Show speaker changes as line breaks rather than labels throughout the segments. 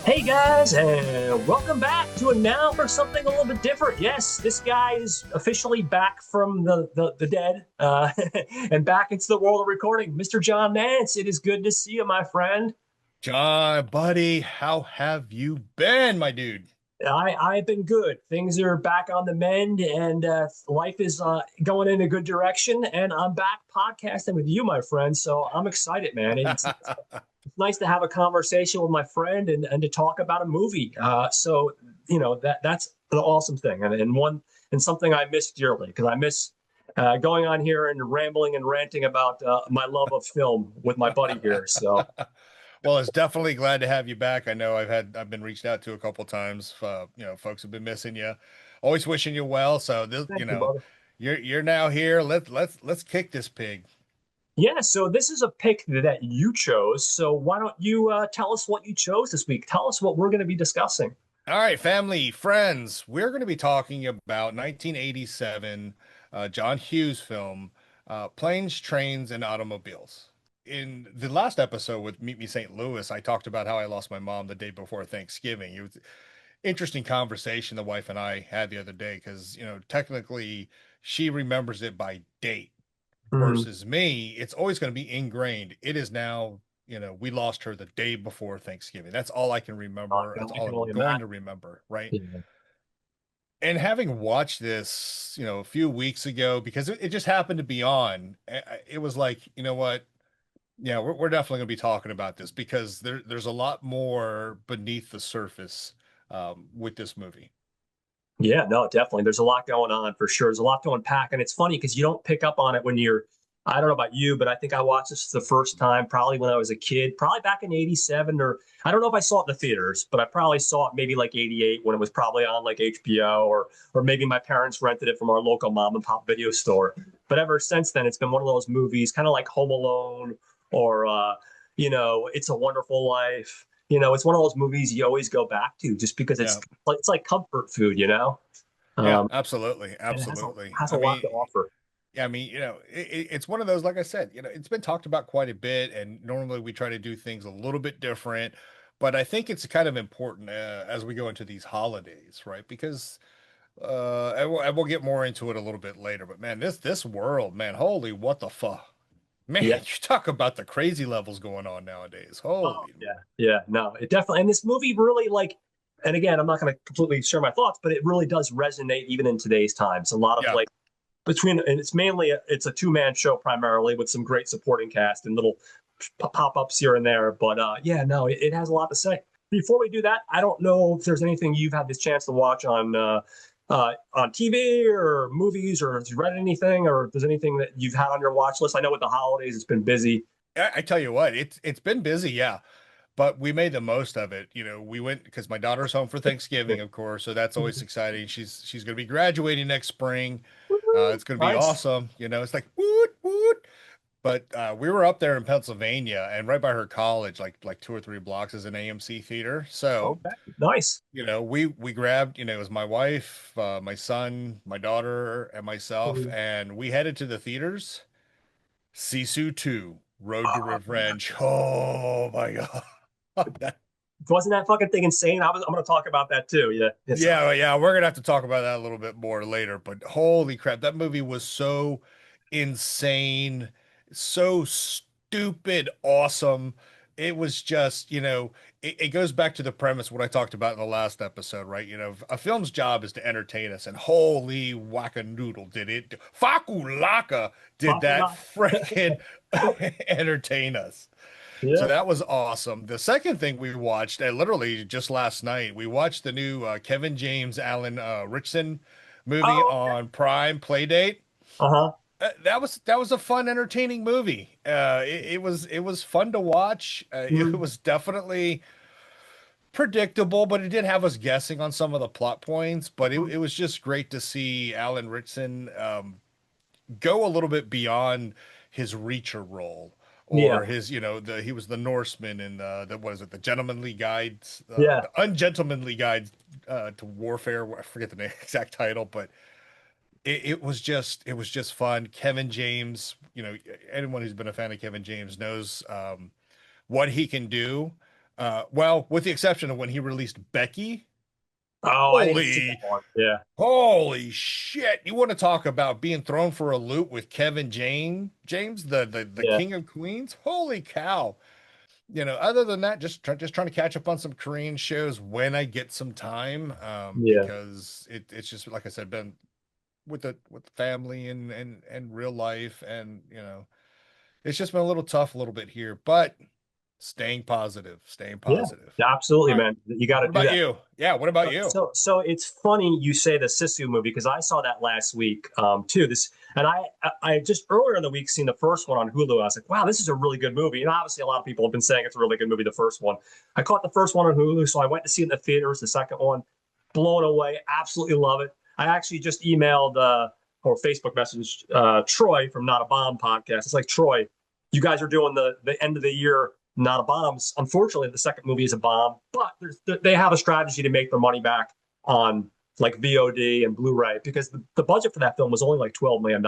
Hey guys, and welcome back to a Now for something a little bit different. Yes, this guy is officially back from the dead and back into the world of recording. Mr. John Nance, it is good to see you, my friend.
John, buddy, how have you been, my dude?
I've been good. Things are back on the mend, and life is going in a good direction. And I'm back podcasting with you, my friend. So I'm excited, man. It's nice to have a conversation with my friend and to talk about a movie. So that's the awesome thing, and something I miss dearly because I miss going on here and rambling and ranting about my love of film with my buddy here. So
Well, it's definitely glad to have you back. I know I've been reached out to a couple times. Folks have been missing you. Always wishing you well. So
thank you, brother.
you're now here. Let's kick this pig.
Yeah, so this is a pick that you chose. So why don't you tell us what you chose this week? Tell us what we're going to be discussing.
All right, family, friends, we're going to be talking about 1987 John Hughes film, Planes, Trains, and Automobiles. In the last episode with Meet Me St. Louis, I talked about how I lost my mom the day before Thanksgiving. It was an interesting conversation the wife and I had the other day because, technically she remembers it by date
Mm,
versus me. It's always going to be ingrained. It is now, we lost her the day before Thanksgiving. That's all I can remember. That's
I
all
can
I'm
only
going
imagine.
to remember, right?
Yeah.
And having watched this, a few weeks ago, because it just happened to be on, it was like, you know what? Yeah, we're definitely going to be talking about this because there's a lot more beneath the surface with this movie.
Yeah, no, definitely. There's a lot going on for sure. There's a lot to unpack. And it's funny because you don't pick up on it when I don't know about you, but I think I watched this the first time probably when I was a kid, probably back in 87, or I don't know if I saw it in the theaters, but I probably saw it maybe like 88 when it was probably on like HBO, or maybe my parents rented it from our local mom and pop video store. But ever since then, it's been one of those movies, kind of like Home Alone or, It's a Wonderful Life. It's one of those movies you always go back to just because
Yeah.
it's like comfort food.
Yeah,
Um,
absolutely.
and it
Absolutely.
has a
I
lot to
mean,
offer.
yeah, I mean, it's one of those, like I said, it's been talked about quite a bit, and normally we try to do things a little bit different, but I think it's kind of important as we go into these holidays, right? Because and we'll get more into it a little bit later, but man, this world, man, holy what the fuck. Man,
Yeah.
you talk about the crazy levels going on nowadays.
Oh,
Holy.
yeah. Yeah. No, it definitely, and this movie really and again, I'm not going to completely share my thoughts, but it really does resonate even in today's times. A lot of
Yeah.
like and it's mainly it's a two-man show primarily with some great supporting cast and little pop-ups here and there. But yeah, no, it has a lot to say. Before we do that, I don't know if there's anything you've had this chance to watch on TV or movies, or if you read anything, or if there's anything that you've had on your watch list. I know with the holidays, it's been busy.
I tell you what, it's been busy, yeah. But we made the most of it. We went because my daughter's home for Thanksgiving, of course, so that's always exciting. She's going to be graduating next spring. It's going to be
Nice.
awesome. It's like woot woot. But we were up there in Pennsylvania, and right by her college, like 2 or 3 blocks, is an AMC theater. So,
Okay. Nice.
we grabbed, it was my wife, my son, my daughter, and myself, and we headed to the theaters. Sisu 2, Road to Revenge. Oh my God.
Wasn't that fucking thing insane? I'm going to talk about that too. Yeah. It's
Yeah, we're gonna have to talk about that a little bit more later, but holy crap, that movie was so insane, so stupid awesome. It was just, it goes back to the premise what I talked about in the last episode, right? A film's job is to entertain us, and holy wackadoodle did it. Fakulaka did
probably
that
not.
freaking entertain us. So
Yeah.
that was awesome. The second thing we watched, literally just last night, we watched the new Kevin James Alan Richson movie
Oh, okay.
on Prime Playdate.
Uh-huh.
That was a fun, entertaining movie. It was fun to watch. It
Mhm.
was definitely predictable, but it did have us guessing on some of the plot points. But it was just great to see Alan Ritson go a little bit beyond his Reacher role
Yeah.
or his, he was the Norseman in the what is it, the Gentlemanly Guides,
Yeah.
the Ungentlemanly Guide to Warfare. I forget the exact title, but it was just fun. Kevin James, anyone who's been a fan of Kevin James knows what he can do. Well, with the exception of when he released Becky.
Oh, I didn't see that
Holy,
one. Yeah,
holy shit! You want to talk about being thrown for a loop with Kevin James, the
yeah,
King of Queens? Holy cow! Other than that, just trying to catch up on some Korean shows when I get some time,
yeah,
because it's just like I said, been with the family and real life, and it's just been a little tough a little bit here, but staying positive, staying
yeah.
positive.
Absolutely,
All right,
man. You got to
what
do
about
that.
you? Yeah, what about you?
So it's funny you say the Sisu movie because I saw that last week too. And I just earlier in the week seen the first one on Hulu. I was like, wow, this is a really good movie. And obviously, a lot of people have been saying it's a really good movie. The first one, I caught the first one on Hulu, so I went to see it in the theaters. The second one, blown away, absolutely love it. I actually just emailed or Facebook messaged Troy from Not a Bomb podcast. It's like, Troy, you guys are doing the end of the year Not a Bombs. Unfortunately, the second movie is a bomb, but they have a strategy to make their money back on like VOD and Blu-ray because the budget for that film was only like $12 million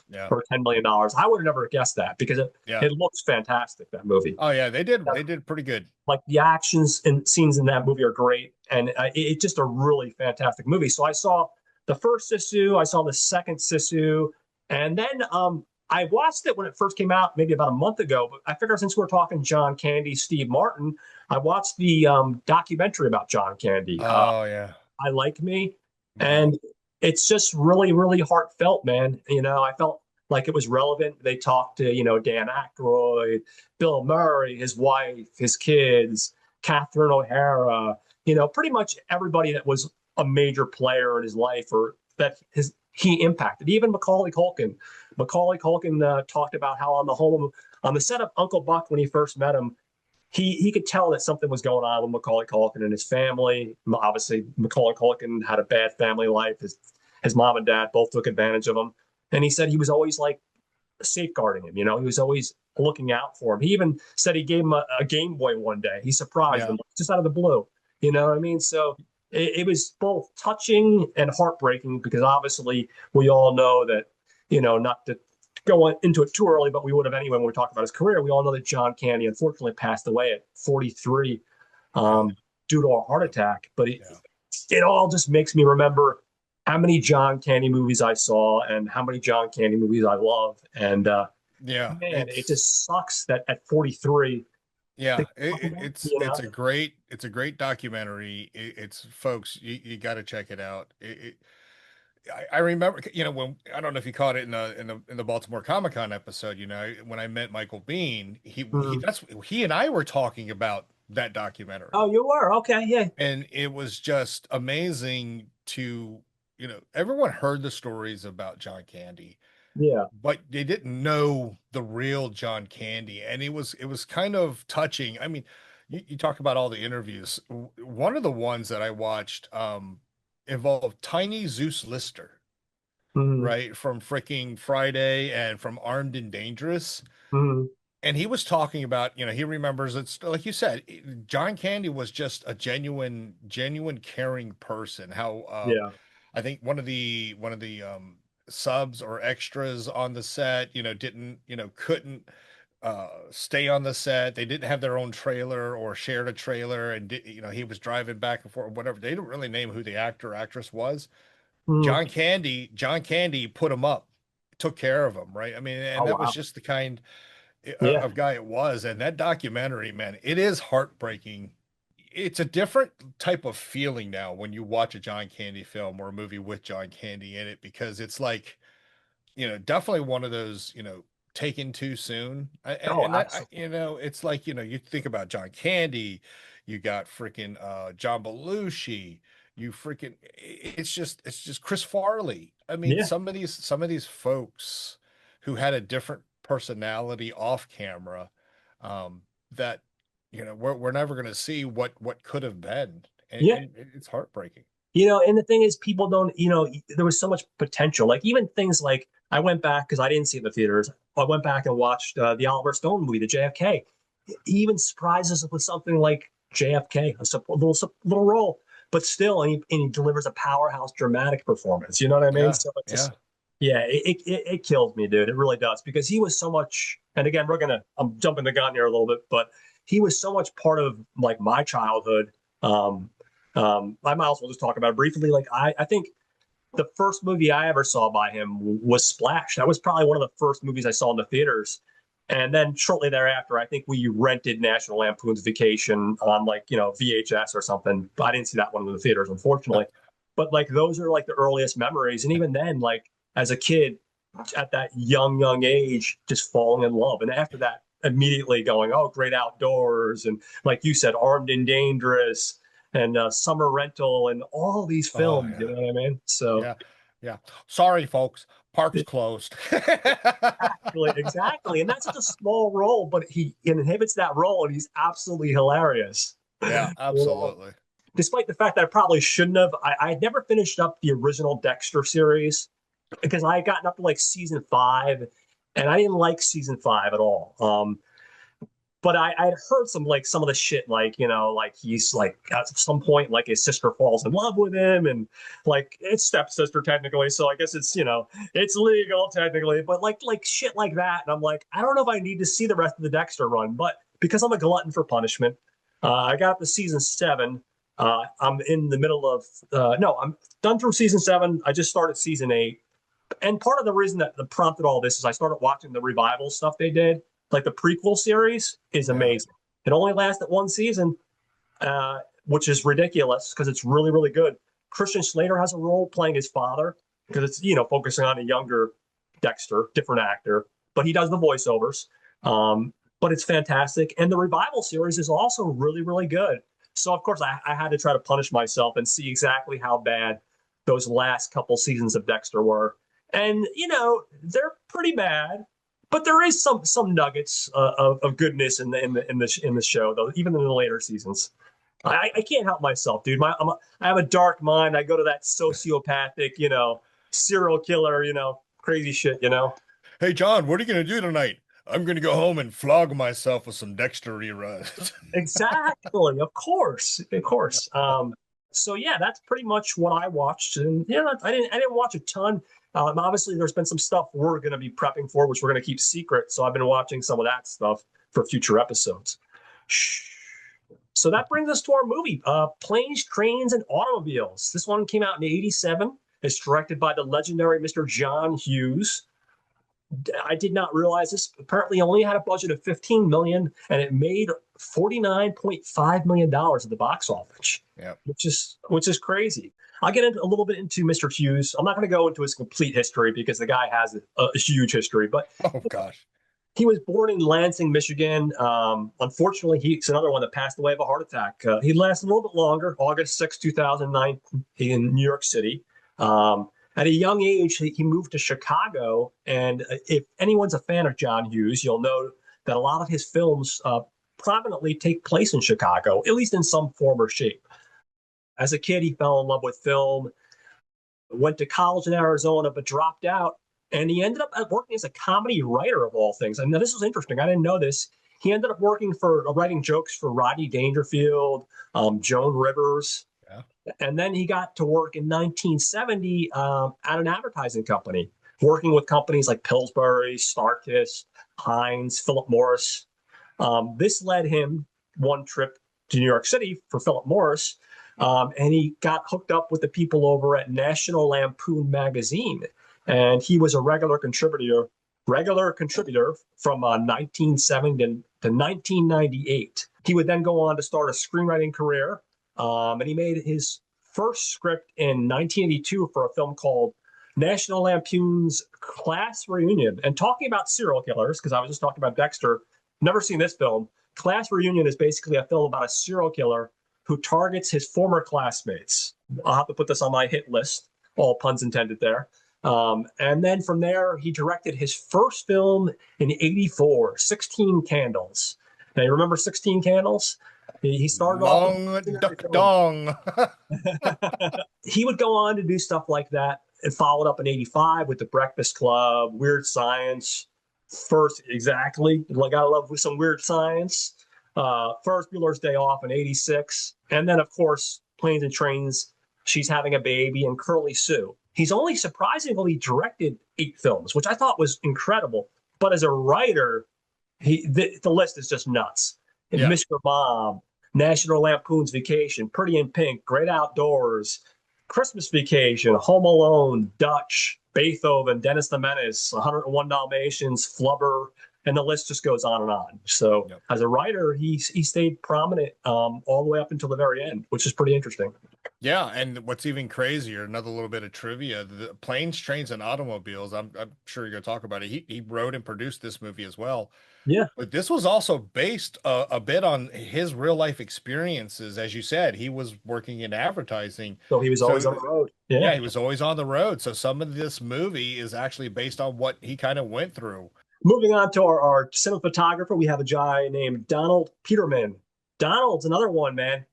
Yeah,
or $10 million. I would have never guessed that because
yeah.
it looks fantastic, that movie.
Oh yeah, they did pretty good.
Like the actions and scenes in that movie are great, and it's just a really fantastic movie. So I saw the first Sisu, I saw the second Sisu, and then I watched it when it first came out, maybe about a month ago. But I figured since we're talking John Candy, Steve Martin, I watched the documentary about John Candy.
Oh yeah,
I Like Me,
yeah,
and it's just really, really heartfelt, man. I felt like it was relevant. They talked to Dan Aykroyd, Bill Murray, his wife, his kids, Catherine O'Hara. Pretty much everybody that was a major player in his life or that he impacted. Even Macaulay Culkin. Macaulay Culkin talked about how on the set of Uncle Buck when he first met him, he could tell that something was going on with Macaulay Culkin and his family. Obviously, Macaulay Culkin had a bad family life. His mom and dad both took advantage of him, and he said he was always like safeguarding him. He was always looking out for him. He even said he gave him a Game Boy one day. He surprised
yeah,
him just out of the blue. You know what I mean? So it was both touching and heartbreaking because obviously we all know that not to go into it too early, but we would have anyway when we talked about his career. We all know that John Candy unfortunately passed away at 43
yeah,
due to a heart attack. But
yeah,
it all just makes me remember how many John Candy movies I saw and how many John Candy movies I love. And
yeah.
man, it just sucks that at 43,
Yeah, it's a great documentary. It's folks, you got to check it out. I remember, when I don't know if you caught it in the Baltimore Comic Con episode. When I met Michael Bean,
mm.
he and I were talking about that documentary,
Oh, you were? Okay. Yeah.
and it was just amazing to, everyone heard the stories about John Candy,
Yeah.
but they didn't know the real John Candy, and it was kind of touching. I mean, you talk about all the interviews. One of the ones that I watched involved Tiny Zeus Lister,
Mm.
right, from freaking Friday and from Armed and Dangerous.
Mm.
And he was talking about, he remembers it's like you said, John Candy was just a genuine caring person. How
Yeah.
I think one of the subs or extras on the set, didn't, couldn't stay on the set. They didn't have their own trailer or shared a trailer, and he was driving back and forth or whatever. They didn't really name who the actor or actress was.
Mm.
John Candy put him up, took care of him, right? I mean, and
Oh,
that was
wow.
just the kind
Yeah.
of guy it was. And that documentary, man, it is heartbreaking. It's a different type of feeling now when you watch a John Candy film or a movie with John Candy in it, because it's like, definitely one of those, taken too soon.
Oh,
And that,
absolutely.
it's like, you think about John Candy, you got freaking John Belushi, it's just Chris Farley. I mean,
Yeah.
some of these folks who had a different personality off camera, that, we're never going to see what could have been. And,
Yeah.
and it's heartbreaking.
And the thing is, people don't, there was so much potential. Like even things like I went back because I didn't see it in the theaters. I went back and watched the Oliver Stone movie, the JFK. He even surprises us with something like JFK, a little role, but still, and he delivers a powerhouse dramatic performance. You know what I mean?
Yeah,
So it's
yeah,
just, yeah, it kills me, dude. It really does because he was so much. And again, I'm jumping the gun here a little bit, but he was so much part of like my childhood. I might as well just talk about it briefly. Like I think the first movie I ever saw by him was Splash. That was probably one of the first movies I saw in the theaters. And then shortly thereafter, I think we rented National Lampoon's Vacation on like, VHS or something. But I didn't see that one in the theaters, unfortunately. But like those are like the earliest memories. And even then, like as a kid at that young age, just falling in love. And after that, immediately going, oh, Great Outdoors. And like you said, Armed and Dangerous and Summer Rental and all these
Oh
films, you
yeah.
know what I mean? So
Yeah. Yeah. Sorry, folks. Park's closed.
exactly. And that's such a small role, but he inhibits that role and he's absolutely hilarious.
Yeah,
You know?
absolutely.
Despite the fact that I probably shouldn't have, I had never finished up the original Dexter series because I had gotten up to like season 5 and I didn't like season 5 at all. But I'd heard some of the shit, like, like he's like at some point, like his sister falls in love with him and like it's stepsister technically. So I guess it's legal technically, but like shit like that. And I'm like, I don't know if I need to see the rest of the Dexter run, but because I'm a glutton for punishment, I got up to season 7. I'm in the middle of, no, I'm done through season 7. I just started season 8. And part of the reason that prompted all this is I started watching the revival stuff they did. Like the prequel series is
Yeah.
amazing. It only lasted one season, which is ridiculous because it's really, really good. Christian Slater has a role playing his father because it's, focusing on a younger Dexter, different actor, but he does the voiceovers. But it's fantastic. And the revival series is also really, really good. So, of course, I had to try to punish myself and see exactly how bad those last couple seasons of Dexter were. And, they're pretty bad, but there is some nuggets of goodness in the show, though, even in the later seasons. I can't help myself, dude. I have a dark mind. I go to that sociopathic, serial killer, crazy shit.
Hey, John, what are you going to do tonight? I'm going to go home and flog myself with some Dexter reruns.
Exactly, of course, of course. So yeah, that's pretty much what I watched, and yeah, I didn't watch a ton. Obviously, there's been some stuff we're going to be prepping for, which we're going to keep secret. So I've been watching some of that stuff for future episodes. Shh. So that brings us to our movie, Planes, Trains, and Automobiles. This one came out in '87. It's directed by the legendary Mr. John Hughes. I did not realize this. Apparently, only had a budget of $15 million, and it made $49.5 million at the box office.
Yeah.
which is crazy. I'll get into a little bit into Mr. Hughes. I'm not going to go into his complete history because the guy has a huge history, but
Oh gosh.
he was born in Lansing, Michigan. Unfortunately, he's another one that passed away of a heart attack. He lasted a little bit longer, August 6, 2009, in New York City. At a young age, he moved to Chicago. And if anyone's a fan of John Hughes, you'll know that a lot of his films prominently take place in Chicago, at least in some form or shape. As a kid, he fell in love with film, went to college in Arizona, but dropped out. And he ended up working as a comedy writer of all things. And this was interesting. I didn't know this. He ended up writing jokes for Rodney Dangerfield, Joan Rivers.
Yeah.
And then he got to work in 1970 at an advertising company, working with companies like Pillsbury, Starkist, Heinz, Philip Morris. This led him one trip to New York City for Philip Morris. And he got hooked up with the people over at National Lampoon magazine. And he was a regular contributor from 1970 to 1998. He would then go on to start a screenwriting career. And he made his first script in 1982 for a film called National Lampoon's Class Reunion. And talking about serial killers, because I was just talking about Dexter, never seen this film. Class Reunion is basically a film about a serial killer who targets his former classmates. I'll have to put this on my hit list, all puns intended there. And then from there, he directed his first film in '84, 16 Candles. Now, you remember 16 Candles? He started
Long duck dong.
He would go on to do stuff like that and followed up in '85 with The Breakfast Club, Weird Science. First, exactly. Like, I love with some Weird Science. Ferris Bueller's Day Off in '86. And then, of course, Planes and Trains, She's Having a Baby, and Curly Sue. He's only surprisingly directed 8 films, which I thought was incredible. But as a writer, the list is just nuts.
Yeah.
Mr. Mom, National Lampoon's Vacation, Pretty in Pink, Great Outdoors, Christmas Vacation, Home Alone, Dutch, Beethoven, Dennis the Menace, 101 Dalmatians, Flubber, and the list just goes on and on. So
Yep.
as a writer, he stayed prominent all the way up until the very end, which is pretty interesting.
Yeah, and what's even crazier, another little bit of trivia, the Planes, Trains, and Automobiles, I'm sure you're going to talk about it. He wrote and produced this movie as well.
Yeah.
But this was also based a bit on his real life experiences. As you said, he was working in advertising.
So he was always
So
on the road. Yeah.
yeah, he was always on the road. So some of this movie is actually based on what he kind of went through.
Moving on to our cinematographer, we have a guy named Donald Peterman. Donald's another one, man.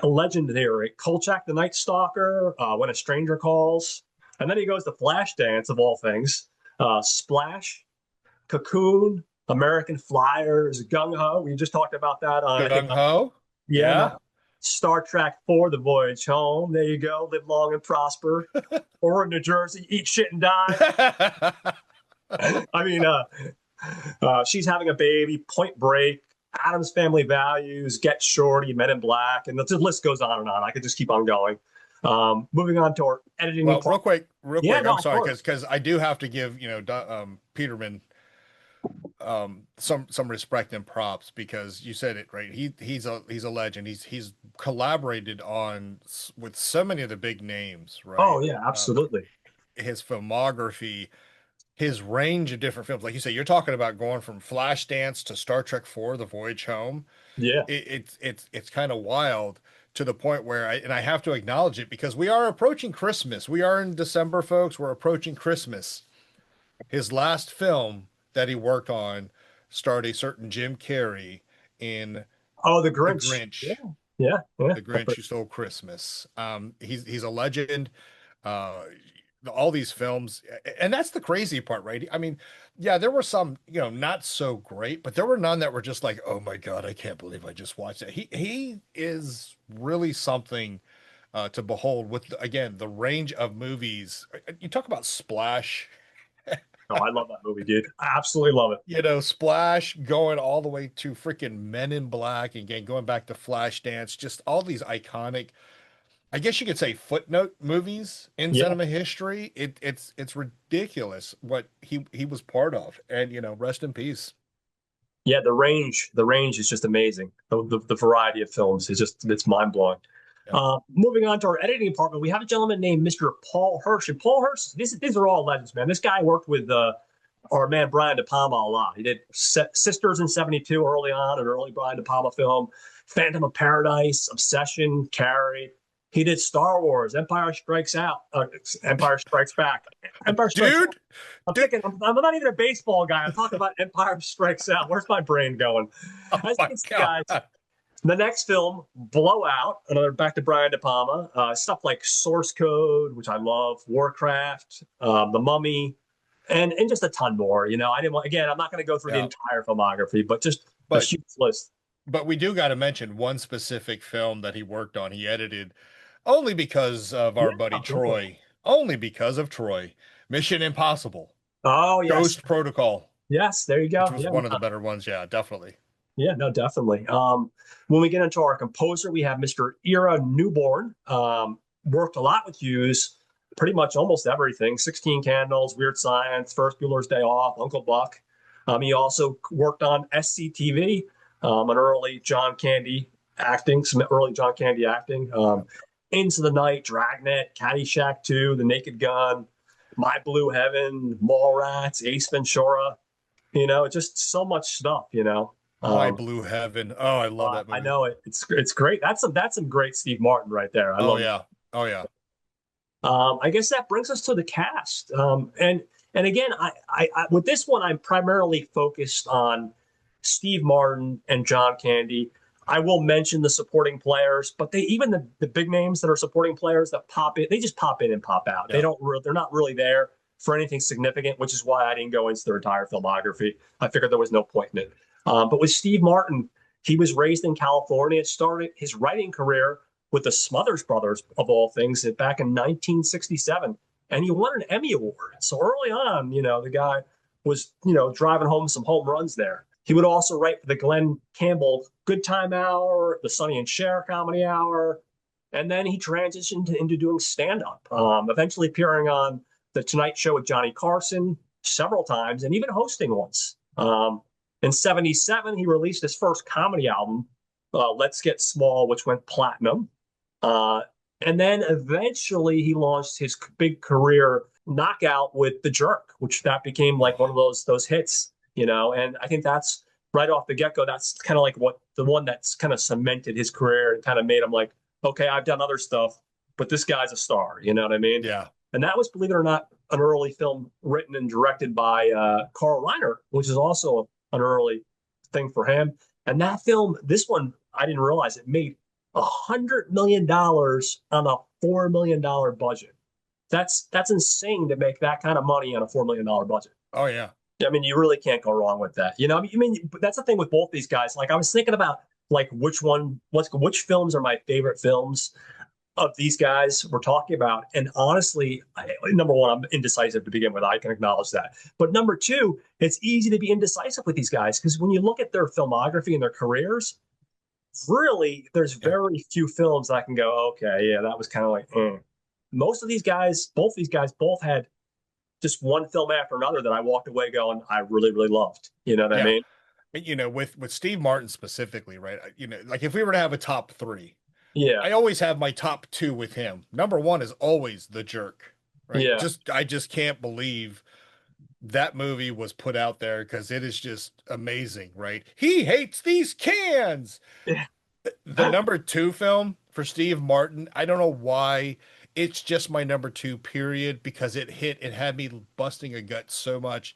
A legendary. Kolchak the Night Stalker, When a Stranger Calls. And then he goes to Flashdance, of all things. Splash, Cocoon, American Flyers, Gung Ho. We just talked about that on, I think,
Gung Ho.
yeah,
Yeah.
Star Trek 4, The Voyage Home. There you go. Live long and prosper. Or in New Jersey, eat shit and die. I mean, she's having a baby, Point Break, Adam's Family Values, Get Shorty, Men in Black, and the list goes on and on. I could just keep on going. Moving on to our editing.
Well, real
Yeah,
quick,
no,
I'm
of
sorry,
course.
because I do have to give, Peterman some respect and props because you said it right. He's a legend. He's collaborated with so many of the big names,
Oh
right?
yeah,
Um,
absolutely.
his filmography, his range of different films. Like you say, you're talking about going from Flashdance to Star Trek 4, The Voyage Home.
Yeah.
It's kind of wild to the point where I have to acknowledge it because we are approaching Christmas. We are in December, folks. We're approaching Christmas. His last film that he worked on starred a certain Jim Carrey in
Oh, The
The
Grinch. Yeah,
Grinch,
yeah, yeah.
The Grinch Who Stole Christmas. He's a legend. Uh, all these films, and that's the crazy part, right? I mean, yeah, there were some, not so great, but there were none that were just like, oh my God, I can't believe I just watched that. He is really something to behold with again the range of movies. You talk about Splash.
Oh, I love that movie, dude. I absolutely love it.
Splash going all the way to freaking Men in Black and again going back to Flashdance, just all these iconic, I guess you could say footnote movies in
Yeah,
cinema history. It's ridiculous what he was part of, and rest in peace.
yeah. The range is just amazing. The variety of films is it's mind blowing.
Yeah.
Moving on to our editing department, we have a gentleman named Mr. Paul Hirsch. And Paul Hirsch, these are all legends, man. This guy worked with our man Brian De Palma a lot. He did Sisters in '72 early on, an early Brian De Palma film, Phantom of Paradise, Obsession, Carrie. He did Star Wars, Empire Strikes Out, Empire Strikes Back, Empire Strikes Out.
Dude,
I'm
dude,
thinking, I'm not even a baseball guy. I'm talking about Empire Strikes Out. Where's my brain going?
oh
As you
my
can see,
God.
guys, the next film, Blowout, another back to Brian De Palma, stuff like Source Code, which I love, Warcraft, The Mummy, and just a ton more. I didn't want, again, I'm not going to go through the
Yeah,
entire filmography, but just a
but
huge list.
we do got to mention one specific film that he worked on. He edited only because of
Yeah,
our buddy
definitely.
Troy. Only because of Troy. Mission Impossible,
Oh, yes.
Ghost Protocol,
Yes, there you
which
go.
was
Yeah,
one of the better ones. Yeah, definitely.
yeah, no, definitely. When we get into our composer, we have Mr. Ira Newborn. Worked a lot with Hughes, pretty much almost everything. 16 Candles, Weird Science, First Bueller's Day Off, Uncle Buck. He also worked on SCTV, an early John Candy acting, some early John Candy acting. Into the Night, Dragnet, Caddyshack 2, The Naked Gun, My Blue Heaven, Mallrats, Ace Ventura. Just so much stuff.
My
Um,
Blue Heaven. Oh, I love that
I
movie.
know it. It's great. That's some great Steve Martin right there. I
Oh
love it.
yeah. Oh yeah.
I guess that brings us to the cast. And again, I with this one, I'm primarily focused on Steve Martin and John Candy. I will mention the supporting players, but even the big names that are supporting players that pop in, they just pop in and pop out.
Yeah.
They're not really there for anything significant, which is why I didn't go into their entire filmography. I figured there was no point in it. But with Steve Martin, he was raised in California. It started his writing career with the Smothers Brothers, of all things, back in 1967. And he won an Emmy Award. So early on, the guy was, driving home some home runs there. He would also write for the Glenn Campbell Good Time Hour, the Sonny and Cher Comedy Hour, and then he transitioned into doing stand-up, eventually appearing on the Tonight Show with Johnny Carson several times, and even hosting once. In '77, he released his first comedy album, Let's Get Small, which went platinum. Uh, and then eventually he launched his big career knockout with The Jerk, which that became like one of those hits, you know. And I think that's right off the get go. That's kind of like what the one that's kind of cemented his career and kind of made him like, okay, I've done other stuff, but this guy's a star. You know what I mean?
Yeah.
And that was, believe it or not, an early film written and directed by Carl Reiner, which is also an early thing for him. And that film, this one, I didn't realize it made $100 million on a $4 million budget. That's insane to make that kind of money on a $4 million budget.
Oh yeah.
I mean, you really can't go wrong with that. You know, I mean, that's the thing with both these guys. Like, I was thinking about like which films are my favorite films of these guys we're talking about. And honestly, number one, I'm indecisive to begin with. I can acknowledge that. But number two, it's easy to be indecisive with these guys because when you look at their filmography and their careers, really, there's very few films that I can go, okay, yeah, that was kind of like, Most of these guys, both had just one film after another that I walked away going, I really, really loved. You know what I mean?
You know, with Steve Martin specifically, right? You know, like if we were to have a top three,
Yeah.
I always have my top two with him. Number one is always The Jerk, right?
Yeah.
I just can't believe that movie was put out there because it is just amazing, right? He hates these cans.
Yeah.
The number two film for Steve Martin, I don't know why. It's just my number two, period, because it had me busting a gut so much.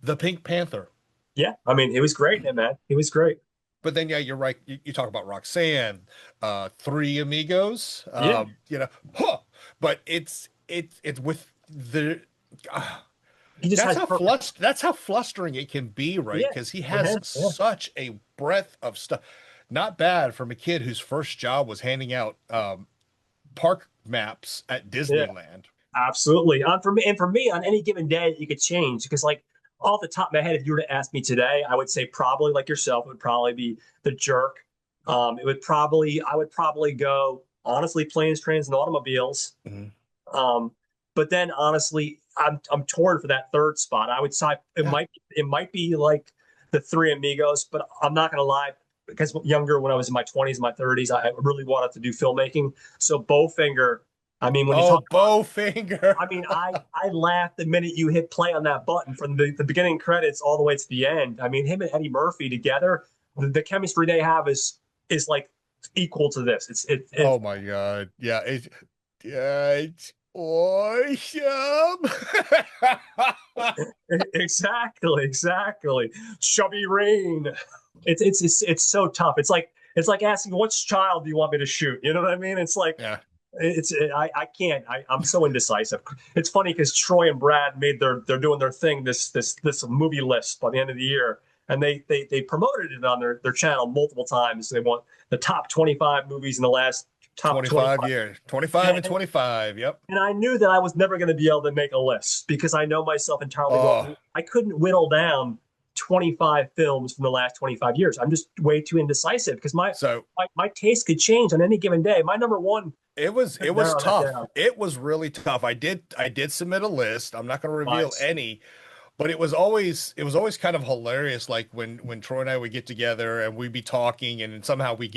The Pink Panther.
Yeah. I mean, it was great, man. He was great.
But then, yeah, you're right. You talk about Roxanne, Three Amigos,
Yeah.
but it's with the,
He just has perfect.
that's how flustering it can be, right?
Yeah.
Because he
For
has
him. Yeah.
such a breadth of stuff. Not bad from a kid whose first job was handing out park maps at
Yeah.
Disneyland.
Absolutely. For me, on any given day, you could change because, like, off the top of my head, if you were to ask me today, I would say probably like yourself, it would probably be The Jerk. I would probably go honestly, Planes, Trains, and Automobiles.
Mhm.
But then honestly, I'm torn for that third spot. I would say
Yeah.
it might be like the Three Amigos, but I'm not gonna lie. Because younger, when I was in my 20s, my 30s, I really wanted to do filmmaking. So Bowfinger, I mean, when you
Oh,
talk about,
Bowfinger.
I mean, I laughed the minute you hit play on that button from the beginning credits all the way to the end. I mean, him and Eddie Murphy together, the chemistry they have is like equal to this.
Oh my God. It's awesome.
Exactly. Chubby Rain. It's so tough. It's like asking which child do you want me to shoot? You know what I mean? It's like
Yeah.
I can't. I'm so indecisive. It's funny because Troy and Brad they're doing their thing, this movie list by the end of the year. And they promoted it on their channel multiple times. They want the top 25 movies in the last top
25 years. 25 and 25. Yep.
And I knew that I was never going to be able to make a list because I know myself entirely
Oh,
well. I couldn't whittle down 25 films from the last 25 years. I'm just way too indecisive because
so
my taste could change on any given day. My number one.
it was tough. It was really tough. I did submit a list. I'm not going to reveal
Nice.
any, but it was always kind of hilarious. Like when Troy and I would get together and we'd be talking, and then somehow we'd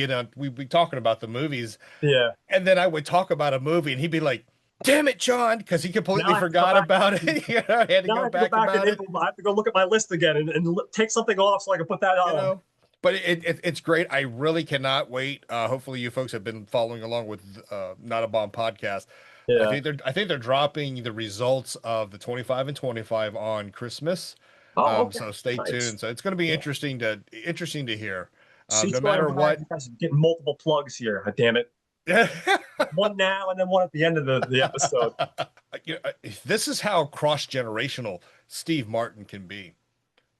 be talking about the movies,
Yeah.
and then I would talk about a movie, and he'd be like, "Damn it, John," because he
Now
completely
I have to go
forgot
back.
about it. You know, I had to
Now I
go
have to go
back
back
about it.
I have to go look at my list again and take something off so I can put that
You
on.
know. But it's great. I really cannot wait. Hopefully, you folks have been following along with Not a Bomb podcast.
Yeah.
I think they're dropping the results of the 25 and 25 on Christmas.
Oh, okay.
So stay
Nice.
tuned. So it's going to be
Yeah.
interesting to hear.
See,
No
Troy and
matter
Brad,
what.
you guys are getting multiple plugs here. Damn it. One now and then one at the end of the episode.
This is how cross-generational Steve Martin can be.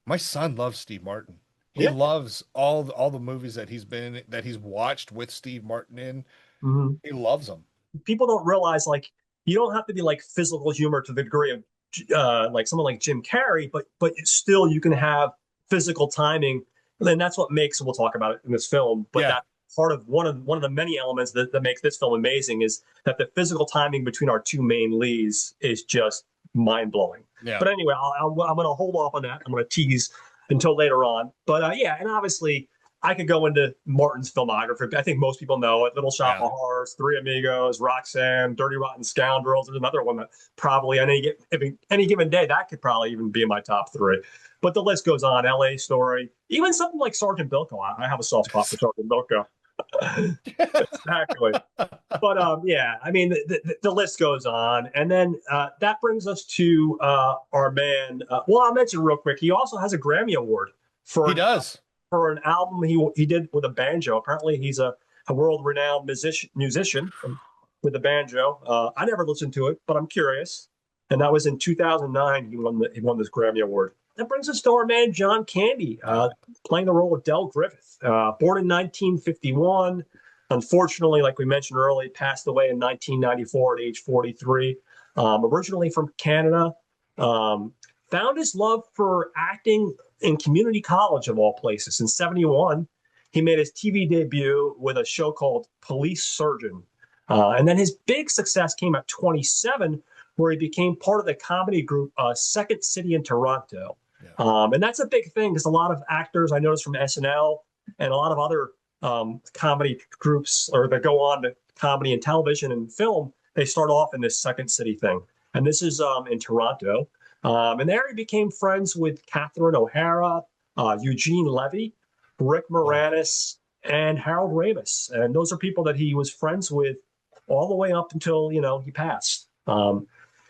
My son loves Steve Martin. He
Yeah.
loves all the movies that he's watched with Steve Martin in.
Mhm.
He loves them.
People don't realize like you don't have to be like physical humor to the degree of like someone like Jim Carrey, but still you can have physical timing. And that's what makes, we'll talk about it in this film, but
Yeah.
that part of one of the many elements that makes this film amazing is that the physical timing between our two main leads is just mind blowing.
Yeah.
But anyway, I'm going to hold off on that. I'm going to tease until later on. But yeah, and obviously I could go into Martin's filmography. I think most people know it: Little Shop
Yeah.
of Horrors, Three Amigos, Roxanne, Dirty Rotten Scoundrels. There's another one that probably on any given day that could probably even be in my top three. But the list goes on. L.A. Story, even something like Sergeant Bilko. I have a soft spot for Sergeant Bilko. Exactly. But yeah, I mean, the list goes on, and then that brings us to our man. Well, I'll mention real quick. He also has a Grammy Award
He
for
does.
for an album he did with a banjo. Apparently, he's a world renowned musician with a banjo. I never listened to it, but I'm curious. And that was in 2009. He won this Grammy Award. That brings us to our man John Candy, playing the role of Del Griffith. Born in 1951, unfortunately, like we mentioned earlier, passed away in 1994 at age 43. Originally from Canada, um, found his love for acting in community college of all places. In 71, he made his TV debut with a show called Police Surgeon. And then his big success came at 27, where he became part of the comedy group Second City in Toronto.
Yeah.
And that's a big thing because a lot of actors I noticed from SNL and a lot of other comedy groups or that go on to comedy and television and film, they start off in this Second City thing. And this is in Toronto. And there he became friends with Catherine O'Hara, Eugene Levy, Rick
Oh,
Moranis, and Harold Ramis. And those are people that he was friends with all the way up until, he passed.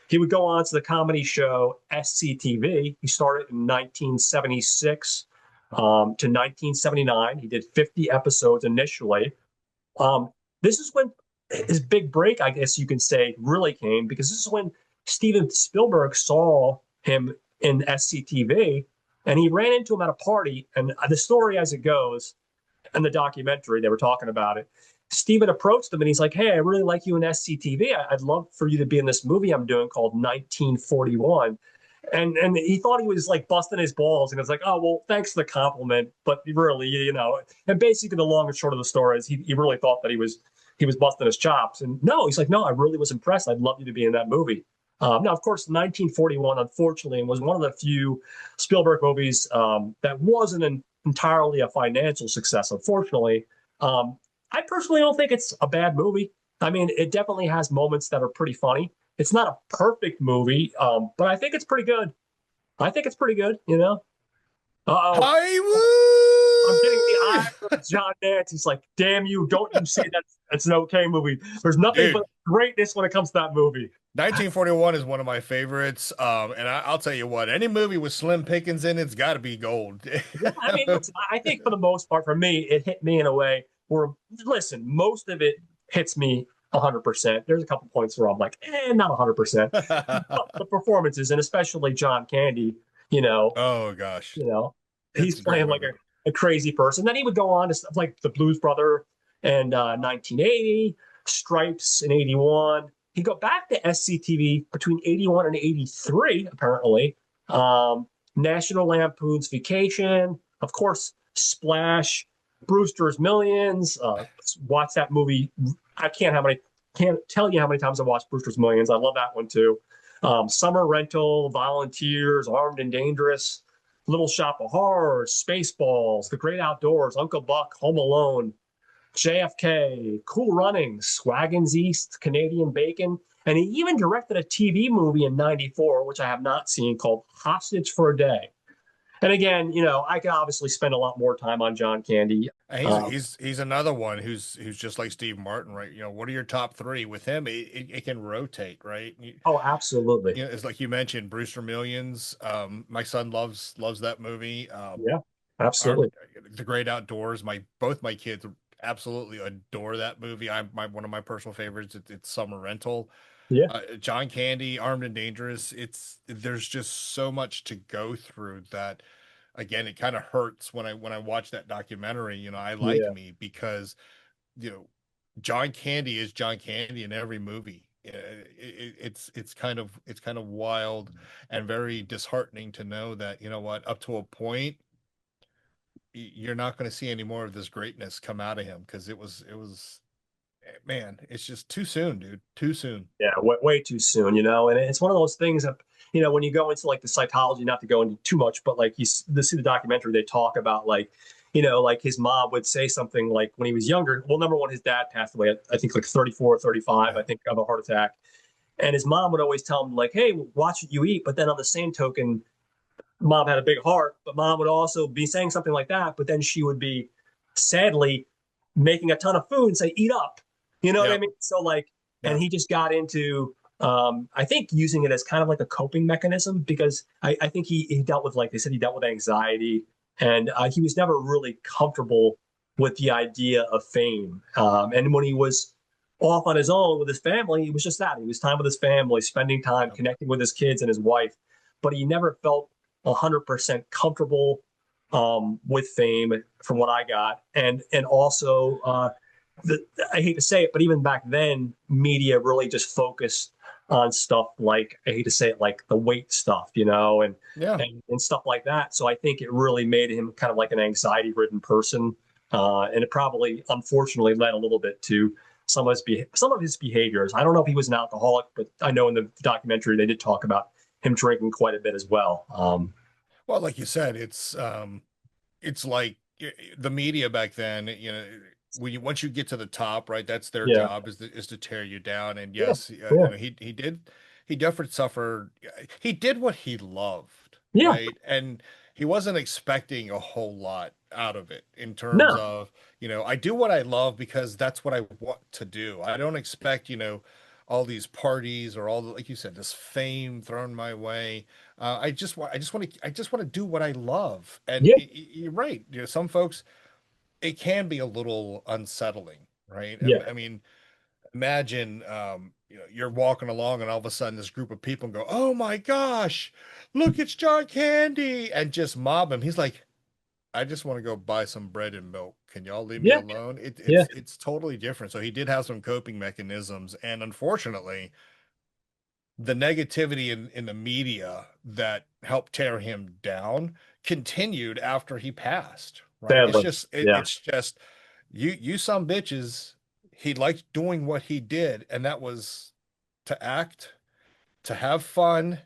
He would go on to the comedy show SCTV. He started in 1976 to 1979. He did 50 episodes initially. This is when his big break, I guess you can say, really came because this is when Steven Spielberg saw him in SCTV and he ran into him at a party. And the story as it goes, in the documentary, they were talking about it. Steven approached him and he's like, "Hey, I really like you in SCTV. I'd love for you to be in this movie I'm doing called 1941." And he thought he was like busting his balls, and it's like, "Oh well, thanks for the compliment, but really, And basically, the long and short of the story is he really thought that he was busting his chops. And no, he's like, "No, I really was impressed. I'd love you to be in that movie." Now, of course, 1941, unfortunately, was one of the few Spielberg movies that wasn't entirely a financial success, unfortunately. I personally don't think it's a bad movie. I mean, it definitely has moments that are pretty funny. It's not a perfect movie, but I think it's pretty good. I think it's pretty good. Uh-oh. I'm getting the eye
Hollywood.
of John Nance. He's like, "Damn you, don't you say that's an okay movie. There's nothing but
Dude,
greatness when it comes to that movie."
1941 is one of my favorites. And I'll tell you what, any movie with Slim Pickens in it's got to be gold.
Yeah, I mean, listen, I think for the most part, for me, it hit me in a way where, listen, most of it hits me 100%. There's a couple points where I'm like, not 100%. But the performances, and especially John Candy, you know,
Oh gosh,
you know,
it's
he's
a great
playing like
movie.
a crazy person. Then he would go on to stuff like The Blues Brother and 1980, Stripes in 81. He'd go back to SCTV between 81 and 83, apparently. Um, National Lampoon's Vacation, of course, Splash, Brewster's Millions. Watch that movie. I can't tell you how many times I watched Brewster's Millions. I love that one too. Summer Rental, Volunteers, Armed and Dangerous, Little Shop of Horrors, Spaceballs, The Great Outdoors, Uncle Buck, Home Alone, JFK, Cool Runnings, Wagons East, Canadian Bacon, and he even directed a TV movie in '94, which I have not seen, called Hostage for a Day. And again, I could obviously spend a lot more time on John Candy.
And
Um,
he's another one who's just like Steve Martin, right? What are your top three? With him, it can rotate, right?
oh, absolutely.
It's like you mentioned, Brewster Millions. My son loves that movie.
Yeah,
Our
absolutely.
The Great Outdoors. Both my kids absolutely adore that movie. One of my personal favorites. It's Summer Rental.
Yeah,
John Candy, Armed and Dangerous. There's just so much to go through that. Again, it kind of hurts when I watch that documentary. I like
yeah,
me because you know John Candy is John Candy in every movie. It's kind of wild and very disheartening to know that, what, up to a point, you're not going to see any more of this greatness come out of him because man, it's just too soon, dude. Too soon.
Yeah, way too soon, and it's one of those things that, when you go into like the psychology, not to go into too much, but like see the documentary, they talk about like, like his mom would say something like when he was younger. Well, number one, his dad passed away at, I think like 34 or 35,
Yeah.
I think, of a heart attack. And his mom would always tell him like, hey, watch what you eat. But then on the same token, mom had a big heart, but mom would also be saying something like that. But then she would be sadly making a ton of food and say, eat up. You know what I
Yep.
mean? So like, and
Yep.
he just got into, I think, using it as kind of like a coping mechanism because I think he dealt with, like they said, he dealt with anxiety, and he was never really comfortable with the idea of fame. And when he was off on his own with his family, it was just that. He was time with his family, spending time,
Yep.
connecting with his kids and his wife, but he never felt 100% comfortable with fame, from what I got, and also I hate to say it, but even back then, media really just focused on stuff like, I hate to say it, like the weight stuff, and
Yeah.
and stuff like that. So I think it really made him kind of like an anxiety-ridden person, and it probably, unfortunately, led a little bit to some of his behaviors. I don't know if he was an alcoholic, but I know in the documentary they did talk about him drinking quite a bit as well.
Well, like you said, it's like the media back then, once you get to the top, right, that's their
Yeah,
job is to tear you down. And
yeah,
yes,
yeah,
he definitely suffered. He did what he loved,
yeah.
right? And he wasn't expecting a whole lot out of it in terms
No,
of, I do what I love because that's what I want to do. I don't expect, all these parties or all the, like you said, this fame thrown my way. I just want to do what I love. And
yeah,
you're right. Some folks, it can be a little unsettling, right?
yeah.
I mean, imagine, you're walking along and all of a sudden this group of people go, "Oh my gosh, look, it's John Candy," and just mob him. He's like, "I just want to go buy some bread and milk. Can y'all leave me
Yeah,
alone?"
yeah.
It's totally different. So he did have some coping mechanisms, and unfortunately, the negativity in the media that helped tear him down continued after he passed, right?
Sadly, yeah.
It's just you some bitches. He liked doing what he did, and that was to act, to have fun,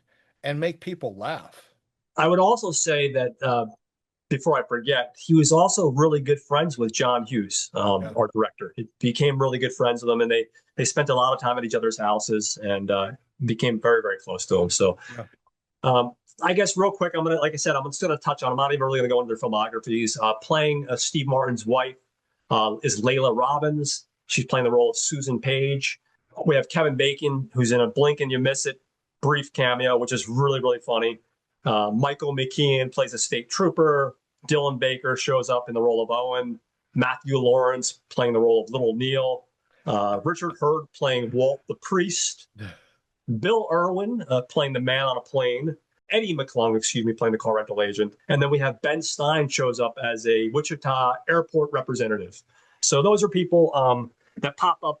and make people laugh.
I would also say that before I forget, he was also really good friends with John Hughes,
Yeah.
our director. He became really good friends with him, and they spent a lot of time at each other's houses and became very, very close to him. So
Yeah.
um, I guess real quick, like I said, I'm just going to touch on. I'm not even really going to go into their filmographies. Playing Steve Martin's wife is Layla Robbins. She's playing the role of Susan Page. We have Kevin Bacon, who's in a Blink and You Miss It brief cameo, which is really, really funny. Michael McKean plays a state trooper. Dylan Baker shows up in the role of Owen. Matthew Lawrence playing the role of Little Neal. Richard Hurd playing Walt the priest. Bill Irwin playing the man on a plane. Eddie McClung, excuse me, playing the car rental agent. And then we have Ben Stein shows up as a Wichita airport representative. So those are people that pop up,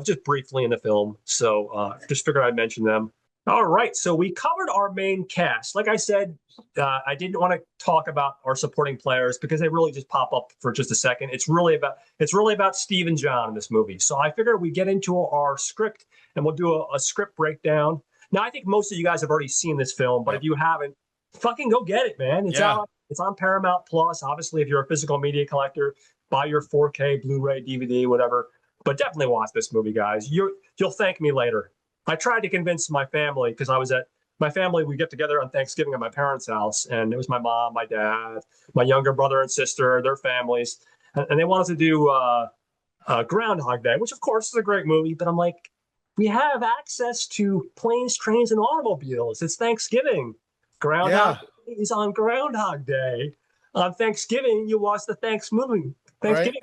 just briefly in the film. So just figured I'd mention them. All right, so we covered our main cast. Like I said, I didn't want to talk about our supporting players because they really just pop up for just a second. It's really about Steve and John in this movie. So I figured we get into our script and we'll do a script breakdown. Now I think most of you guys have already seen this film, but if
Yep.
you haven't, fucking go get it, man. It's
Yeah.
out. It's on Paramount Plus. Obviously, if you're a physical media collector, buy your 4K, Blu-ray, DVD, whatever. But definitely watch this movie, guys. You'll thank me later. I tried to convince my family because I was at my family. We get together on Thanksgiving at my parents' house, and it was my mom, my dad, my younger brother and sister, their families, and they wanted to do Groundhog Day, which of course is a great movie. But I'm like, we have access to planes, trains, and automobiles. It's Thanksgiving. Groundhog
Yeah.
Day is on Groundhog Day. On Thanksgiving, you watch the
Right.
Thanksgiving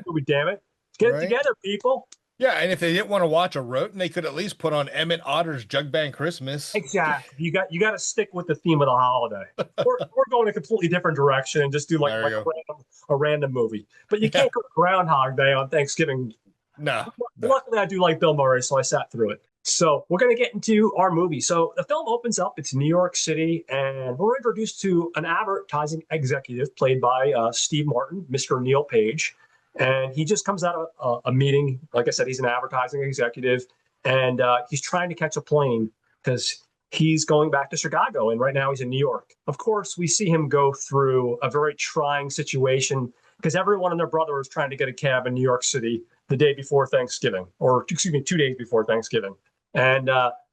movie. Damn it, get it
Right.
together, people.
Yeah. And if they didn't want to watch a Roten, they could at least put on Emmett Otter's Jug Band Christmas.
Exactly. You got to stick with the theme of the holiday. We're going a completely different direction and just do like
There
like
you go.
a random movie. But you
Yeah.
can't go to Groundhog Day on Thanksgiving.
No, no.
Luckily, I do like Bill Murray, so I sat through it. So we're going to get into our movie. So the film opens up. It's New York City, and we're introduced to an advertising executive played by Steve Martin, Mr. Neal Page. And he just comes out of a meeting. Like I said, he's an advertising executive, and he's trying to catch a plane because he's going back to Chicago. And right now he's in New York. Of course, we see him go through a very trying situation because everyone and their brother is trying to get a cab in New York City the day before Thanksgiving, or excuse me, 2 days before Thanksgiving. And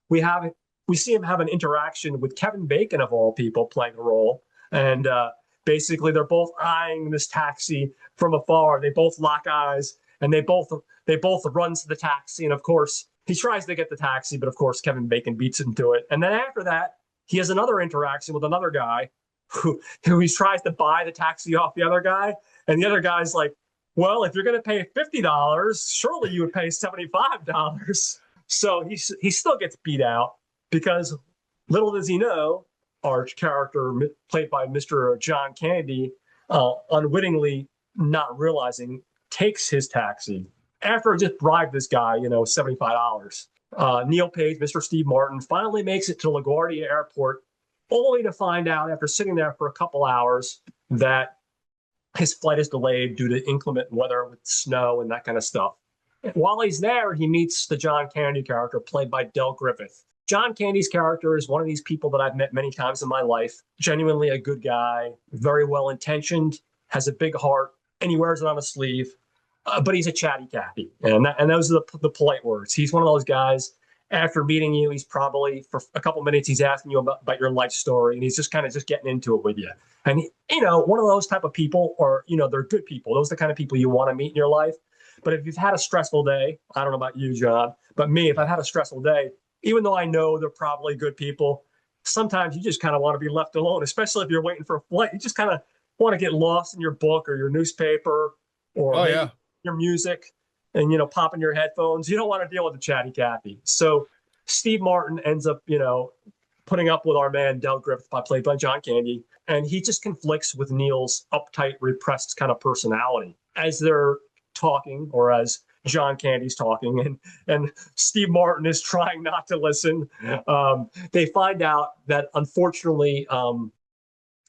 we see him have an interaction with Kevin Bacon of all people playing a role, and basically they're both eyeing this taxi from afar. They both lock eyes, and they both run to the taxi. And of course, he tries to get the taxi, but of course Kevin Bacon beats him to it. And then after that, he has another interaction with another guy who he tries to buy the taxi off the other guy, and the other guy's like, "Well, if you're going to pay $50, surely you would pay $75." So he still gets beat out because little does he know, our character played by Mr. John Candy, unwittingly not realizing, takes his taxi after just bribed this guy, $75. Neal Page, Mr. Steve Martin, finally makes it to LaGuardia Airport, only to find out after sitting there for a couple hours that his flight is delayed due to inclement weather with snow and that kind of stuff. While he's there, he meets the John Candy character played by Del Griffith. John Candy's character is one of these people that I've met many times in my life. Genuinely a good guy, very well intentioned, has a big heart, and he wears it on his sleeve. But he's a chatty Cathy, and those are the polite words. He's one of those guys. After meeting you, he's probably for a couple minutes he's asking you about your life story, and he's just kind of just getting into it with you. And one of those type of people, or they're good people. Those are the kind of people you want to meet in your life. But if you've had a stressful day, I don't know about you, John, but me, if I've had a stressful day, even though I know they're probably good people, sometimes you just kind of want to be left alone, especially if you're waiting for a flight. You just kind of want to get lost in your book or your newspaper or
Oh
maybe
yeah.
your music and, pop in your headphones. You don't want to deal with the chatty Cathy. So Steve Martin ends up, putting up with our man, Del Griffith, played by John Candy. And he just conflicts with Neal's uptight, repressed kind of personality. As they're talking, or as John Candy's talking, and Steve Martin is trying not to listen. They find out that unfortunately,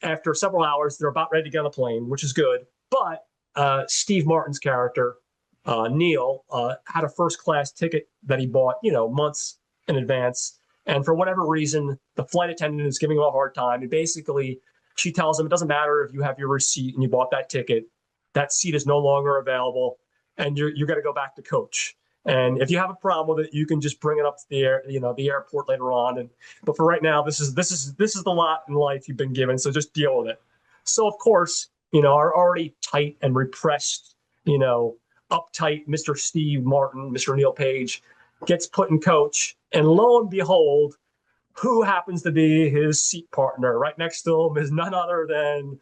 after several hours, they're about ready to get on the plane, which is good. But Steve Martin's character, Neal, had a first class ticket that he bought, months in advance. And for whatever reason, the flight attendant is giving him a hard time. And basically, she tells him it doesn't matter if you have your receipt and you bought that ticket. That seat is no longer available, and you're going to go back to coach. And if you have a problem with it, you can just bring it up to the airport later on. But for right now, this is the lot in life you've been given. So just deal with it. So of course, our already tight and repressed, uptight Mr. Steve Martin, Mr. Neal Page, gets put in coach, and lo and behold, who happens to be his seat partner right next to him is none other than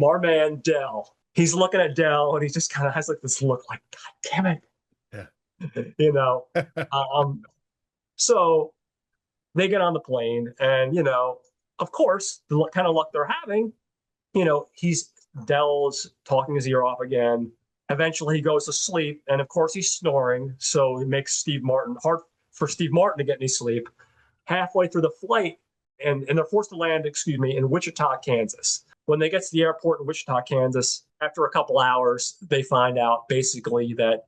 our man Del. He's looking at Del, and he just kind of has like this look like, God damn it. Yeah. So they get on the plane, and, of course, the kind of luck they're having, Del's talking his ear off again. Eventually he goes to sleep, and of course he's snoring. So it makes hard for Steve Martin to get any sleep. Halfway through the flight, and they're forced to land, in Wichita, Kansas. When they get to the airport in Wichita, Kansas, after a couple hours, they find out basically that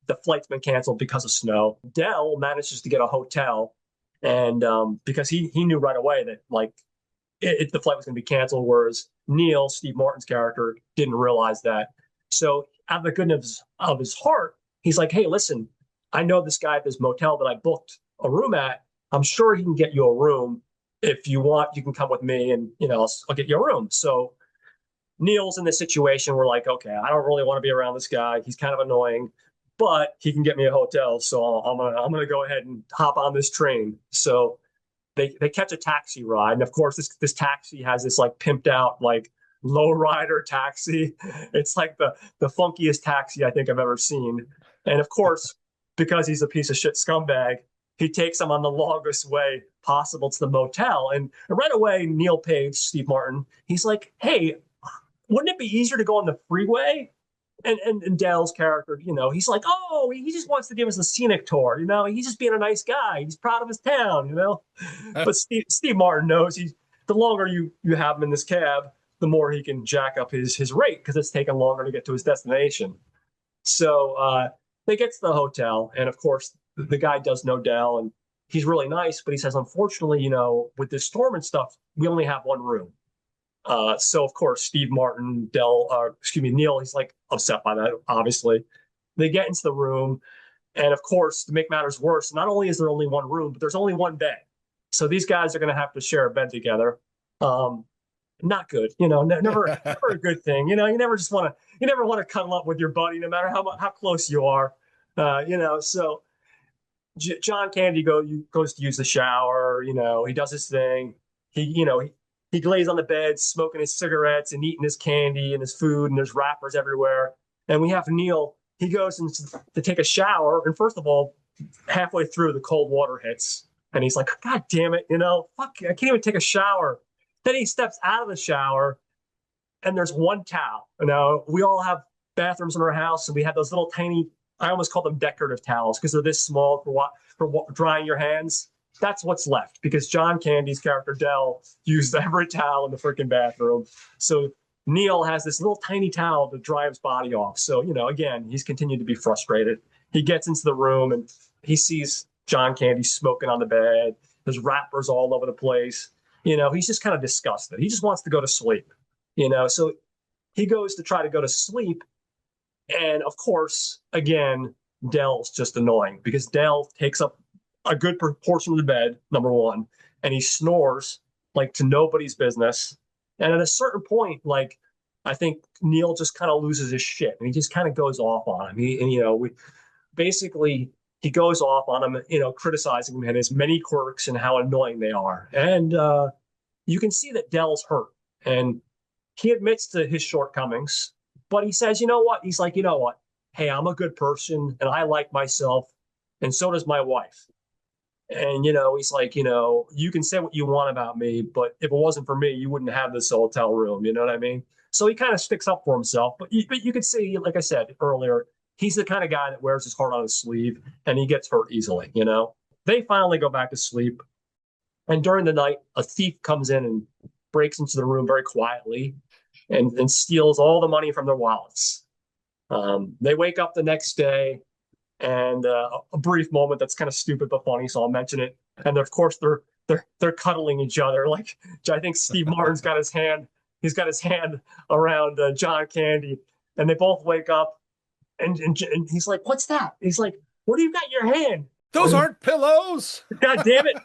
the flight's been canceled because of snow. Del manages to get a hotel, and because he knew right away that the flight was going to be canceled, whereas Neal, Steve Martin's character, didn't realize that. So out of the goodness of his heart, he's like, "Hey, listen, I know this guy at this motel that I booked a room at. I'm sure he can get you a room. If you want, you can come with me, and I'll get you a room." So Neal's in this situation where, like, okay, I don't really want to be around this guy. He's kind of annoying, but he can get me a hotel, so I'm gonna go ahead and hop on this train. So they catch a taxi ride, and of course this taxi has this like pimped out like lowrider taxi. It's like the funkiest taxi I think I've ever seen. And of course, because he's a piece of shit scumbag, he takes him on the longest way possible to the motel. And right away, Neal Page, Steve Martin, he's like, "Hey, wouldn't it be easier to go on the freeway?" And Dell's character, he's like, oh, he just wants to give us a scenic tour. He's just being a nice guy. He's proud of his town. But Steve Martin knows the longer you have him in this cab, the more he can jack up his rate because it's taking longer to get to his destination. So they get to the hotel, and of course the guy does know Dell, and he's really nice, but he says, unfortunately, with this storm and stuff, we only have one room. So of course, Steve Martin, Neal, he's like upset by that, obviously. They get into the room, and of course, to make matters worse, not only is there only one room, but there's only one bed. So these guys are going to have to share a bed together. Not good, never a good thing. You never want to cuddle up with your buddy, no matter how close you are. So John Candy goes to use the shower. He does his thing. He lays on the bed, smoking his cigarettes and eating his candy and his food, and there's wrappers everywhere. And we have Neal. He goes to take a shower, and first of all, halfway through, the cold water hits, and he's like, "God damn it, fuck, I can't even take a shower." Then he steps out of the shower, and there's one towel. We all have bathrooms in our house, and we have those little tiny, I almost call them decorative towels because they're this small for drying your hands. That's what's left because John Candy's character Dell used every towel in the freaking bathroom. So Neal has this little tiny towel to dry his body off. So, again, he's continued to be frustrated. He gets into the room and he sees John Candy smoking on the bed. There's wrappers all over the place. He's just kind of disgusted. He just wants to go to sleep. So he goes to try to go to sleep. And of course, again, Dell's just annoying because Dell takes up a good proportion of the bed, number one, and he snores like to nobody's business. And at a certain point, like I think Neal just kind of loses his shit and he just kind of goes off on him. He goes off on him, criticizing him and his many quirks and how annoying they are. And you can see that Dell's hurt and he admits to his shortcomings, but he says, you know what? He's like, you know what? Hey, I'm a good person and I like myself, and so does my wife. And, he's like, you can say what you want about me, but if it wasn't for me, you wouldn't have this hotel room. You know what I mean? So he kind of sticks up for himself. But you could see, like I said earlier, he's the kind of guy that wears his heart on his sleeve and he gets hurt easily. They finally go back to sleep. And during the night, a thief comes in and breaks into the room very quietly and steals all the money from their wallets. They wake up the next day, and a brief moment that's kind of stupid but funny, so I'll mention it. And of course, they're cuddling each other. Like I think Steve Martin's got his hand, he's got his hand around John Candy, and they both wake up, and he's like, "What's that?" He's like, "Where do you got your hand?"
Those aren't pillows.
God damn it!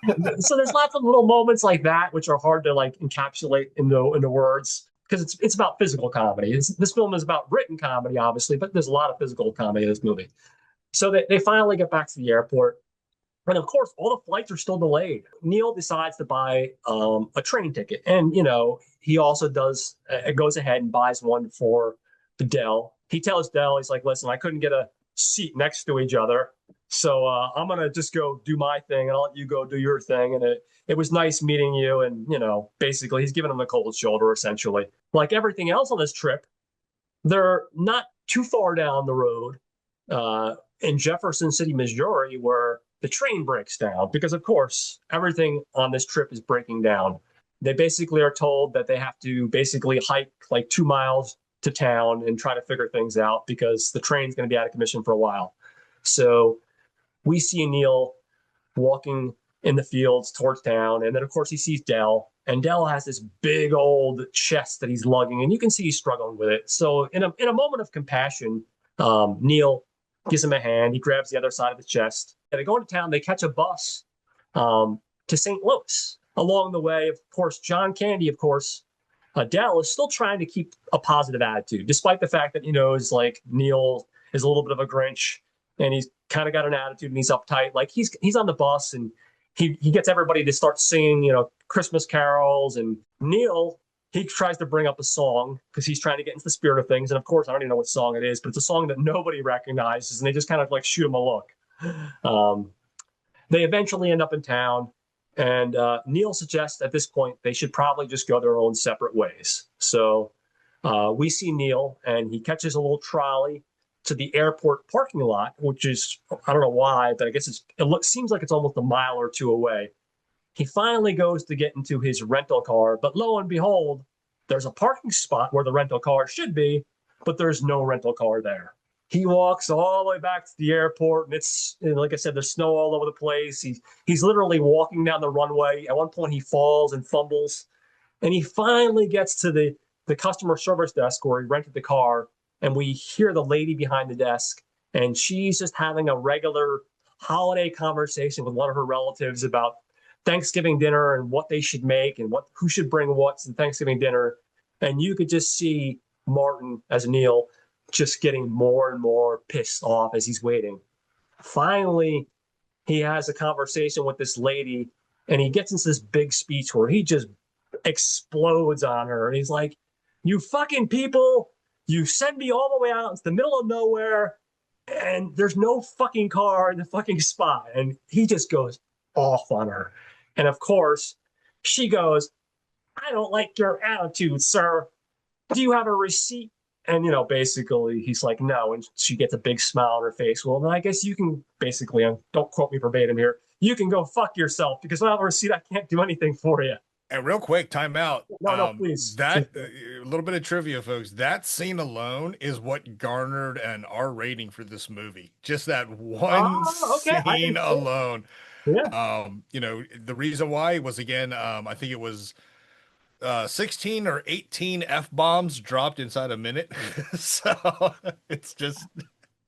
So there's lots of little moments like that which are hard to like encapsulate into words because it's about physical comedy. This film is about written comedy, obviously, but there's a lot of physical comedy in this movie. So they finally get back to the airport. And of course, all the flights are still delayed. Neal decides to buy a train ticket. And, he also goes ahead and buys one for Dell. He tells Dell, he's like, listen, I couldn't get a seat next to each other. So I'm going to just go do my thing and I'll let you go do your thing. And it was nice meeting you. And, basically he's giving him the cold shoulder, essentially. Like everything else on this trip, they're not too far down the road. In Jefferson City, Missouri, where the train breaks down because, of course, everything on this trip is breaking down. They basically are told that they have to basically hike like 2 miles to town and try to figure things out because the train's going to be out of commission for a while. So we see Neal walking in the fields towards town. And then, of course, he sees Dell. And Dell has this big old chest that he's lugging, and you can see he's struggling with it. So in a moment of compassion, Neal gives him a hand. He grabs the other side of the chest. And they go into town. They catch a bus to St. Louis. Along the way, of course, John Candy, of course, Dell is still trying to keep a positive attitude, despite the fact that, is like Neal is a little bit of a Grinch and he's kind of got an attitude and he's uptight. Like he's on the bus and he gets everybody to start singing, Christmas carols. And Neal, he tries to bring up a song because he's trying to get into the spirit of things. And of course, I don't even know what song it is, but it's a song that nobody recognizes. And they just kind of like shoot him a look. They eventually end up in town. And Neal suggests at this point they should probably just go their own separate ways. So We see Neal, and he catches a little trolley to the airport parking lot, which is, I don't know why, but I guess seems like it's almost a mile or two away. He finally goes to get into his rental car, but lo and behold, there's a parking spot where the rental car should be, but there's no rental car there. He walks all the way back to the airport, and like I said, there's snow all over the place. He's literally walking down the runway. At one point, he falls and fumbles, and he finally gets to the customer service desk where he rented the car, and we hear the lady behind the desk, and she's just having a regular holiday conversation with one of her relatives about Thanksgiving dinner and what they should make and who should bring what to Thanksgiving dinner. And you could just see Martin as Neal just getting more and more pissed off as he's waiting. Finally, he has a conversation with this lady, and he gets into this big speech where he just explodes on her. And he's like, "You fucking people, you send me all the way out into the middle of nowhere, and there's no fucking car in the fucking spot." And he just goes off on her. And of course, she goes, "I don't like your attitude, sir. Do you have a receipt?" And, basically he's like, "No." And she gets a big smile on her face. "Well, then I guess you can basically, don't quote me verbatim here, you can go fuck yourself because without a receipt, I can't do anything for you."
And real quick, time out.
No, please.
That a little bit of trivia, folks. That scene alone is what garnered an R rating for this movie. Just that one
Okay.
scene alone.
Yeah.
The reason why was again, I think it was 16 or 18 F-bombs dropped inside a minute. So it's just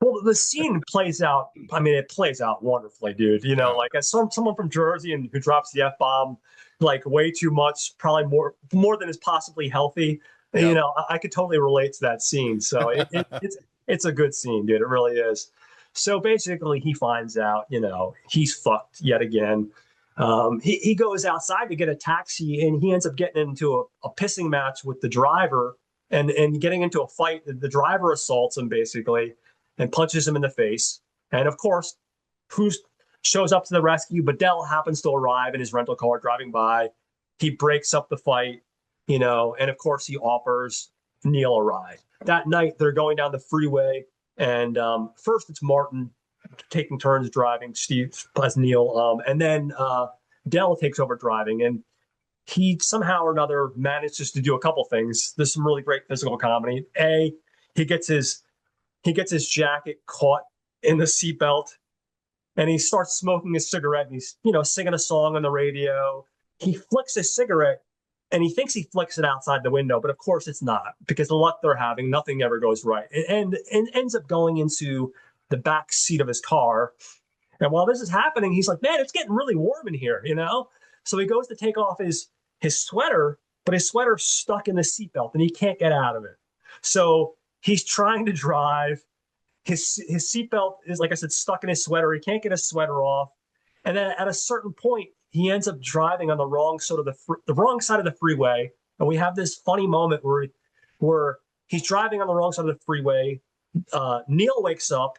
Well, the scene plays out. I mean, it plays out wonderfully, dude. Like as someone from Jersey and who drops the F bomb like way too much, probably more than is possibly healthy.
Yep.
I could totally relate to that scene. So it's a good scene, dude. It really is. So basically, he finds out, he's fucked yet again. He goes outside to get a taxi, and he ends up getting into a pissing match with the driver, and getting into a fight. The driver assaults him basically and punches him in the face. And of course, who shows up to the rescue? Bedell happens to arrive in his rental car driving by. He breaks up the fight, and of course he offers Neal a ride. That night, they're going down the freeway, and first it's Martin taking turns driving, Steve as Neal, and then Dell takes over driving, and he somehow or another manages to do a couple things. There's some really great physical comedy. He gets his jacket caught in the seatbelt, and he starts smoking his cigarette, and he's singing a song on the radio. He flicks his cigarette, and he thinks he flicks it outside the window, but of course it's not, because the luck they're having, nothing ever goes right, and ends up going into the back seat of his car. And while this is happening, he's like, "Man, it's getting really warm in here," So he goes to take off his sweater, but his sweater's stuck in the seatbelt, and he can't get out of it. So he's trying to drive. His seatbelt is, like I said, stuck in his sweater. He can't get his sweater off. And then at a certain point, he ends up driving on the wrong side of the wrong side of the freeway. And we have this funny moment where he's driving on the wrong side of the freeway. Neal wakes up,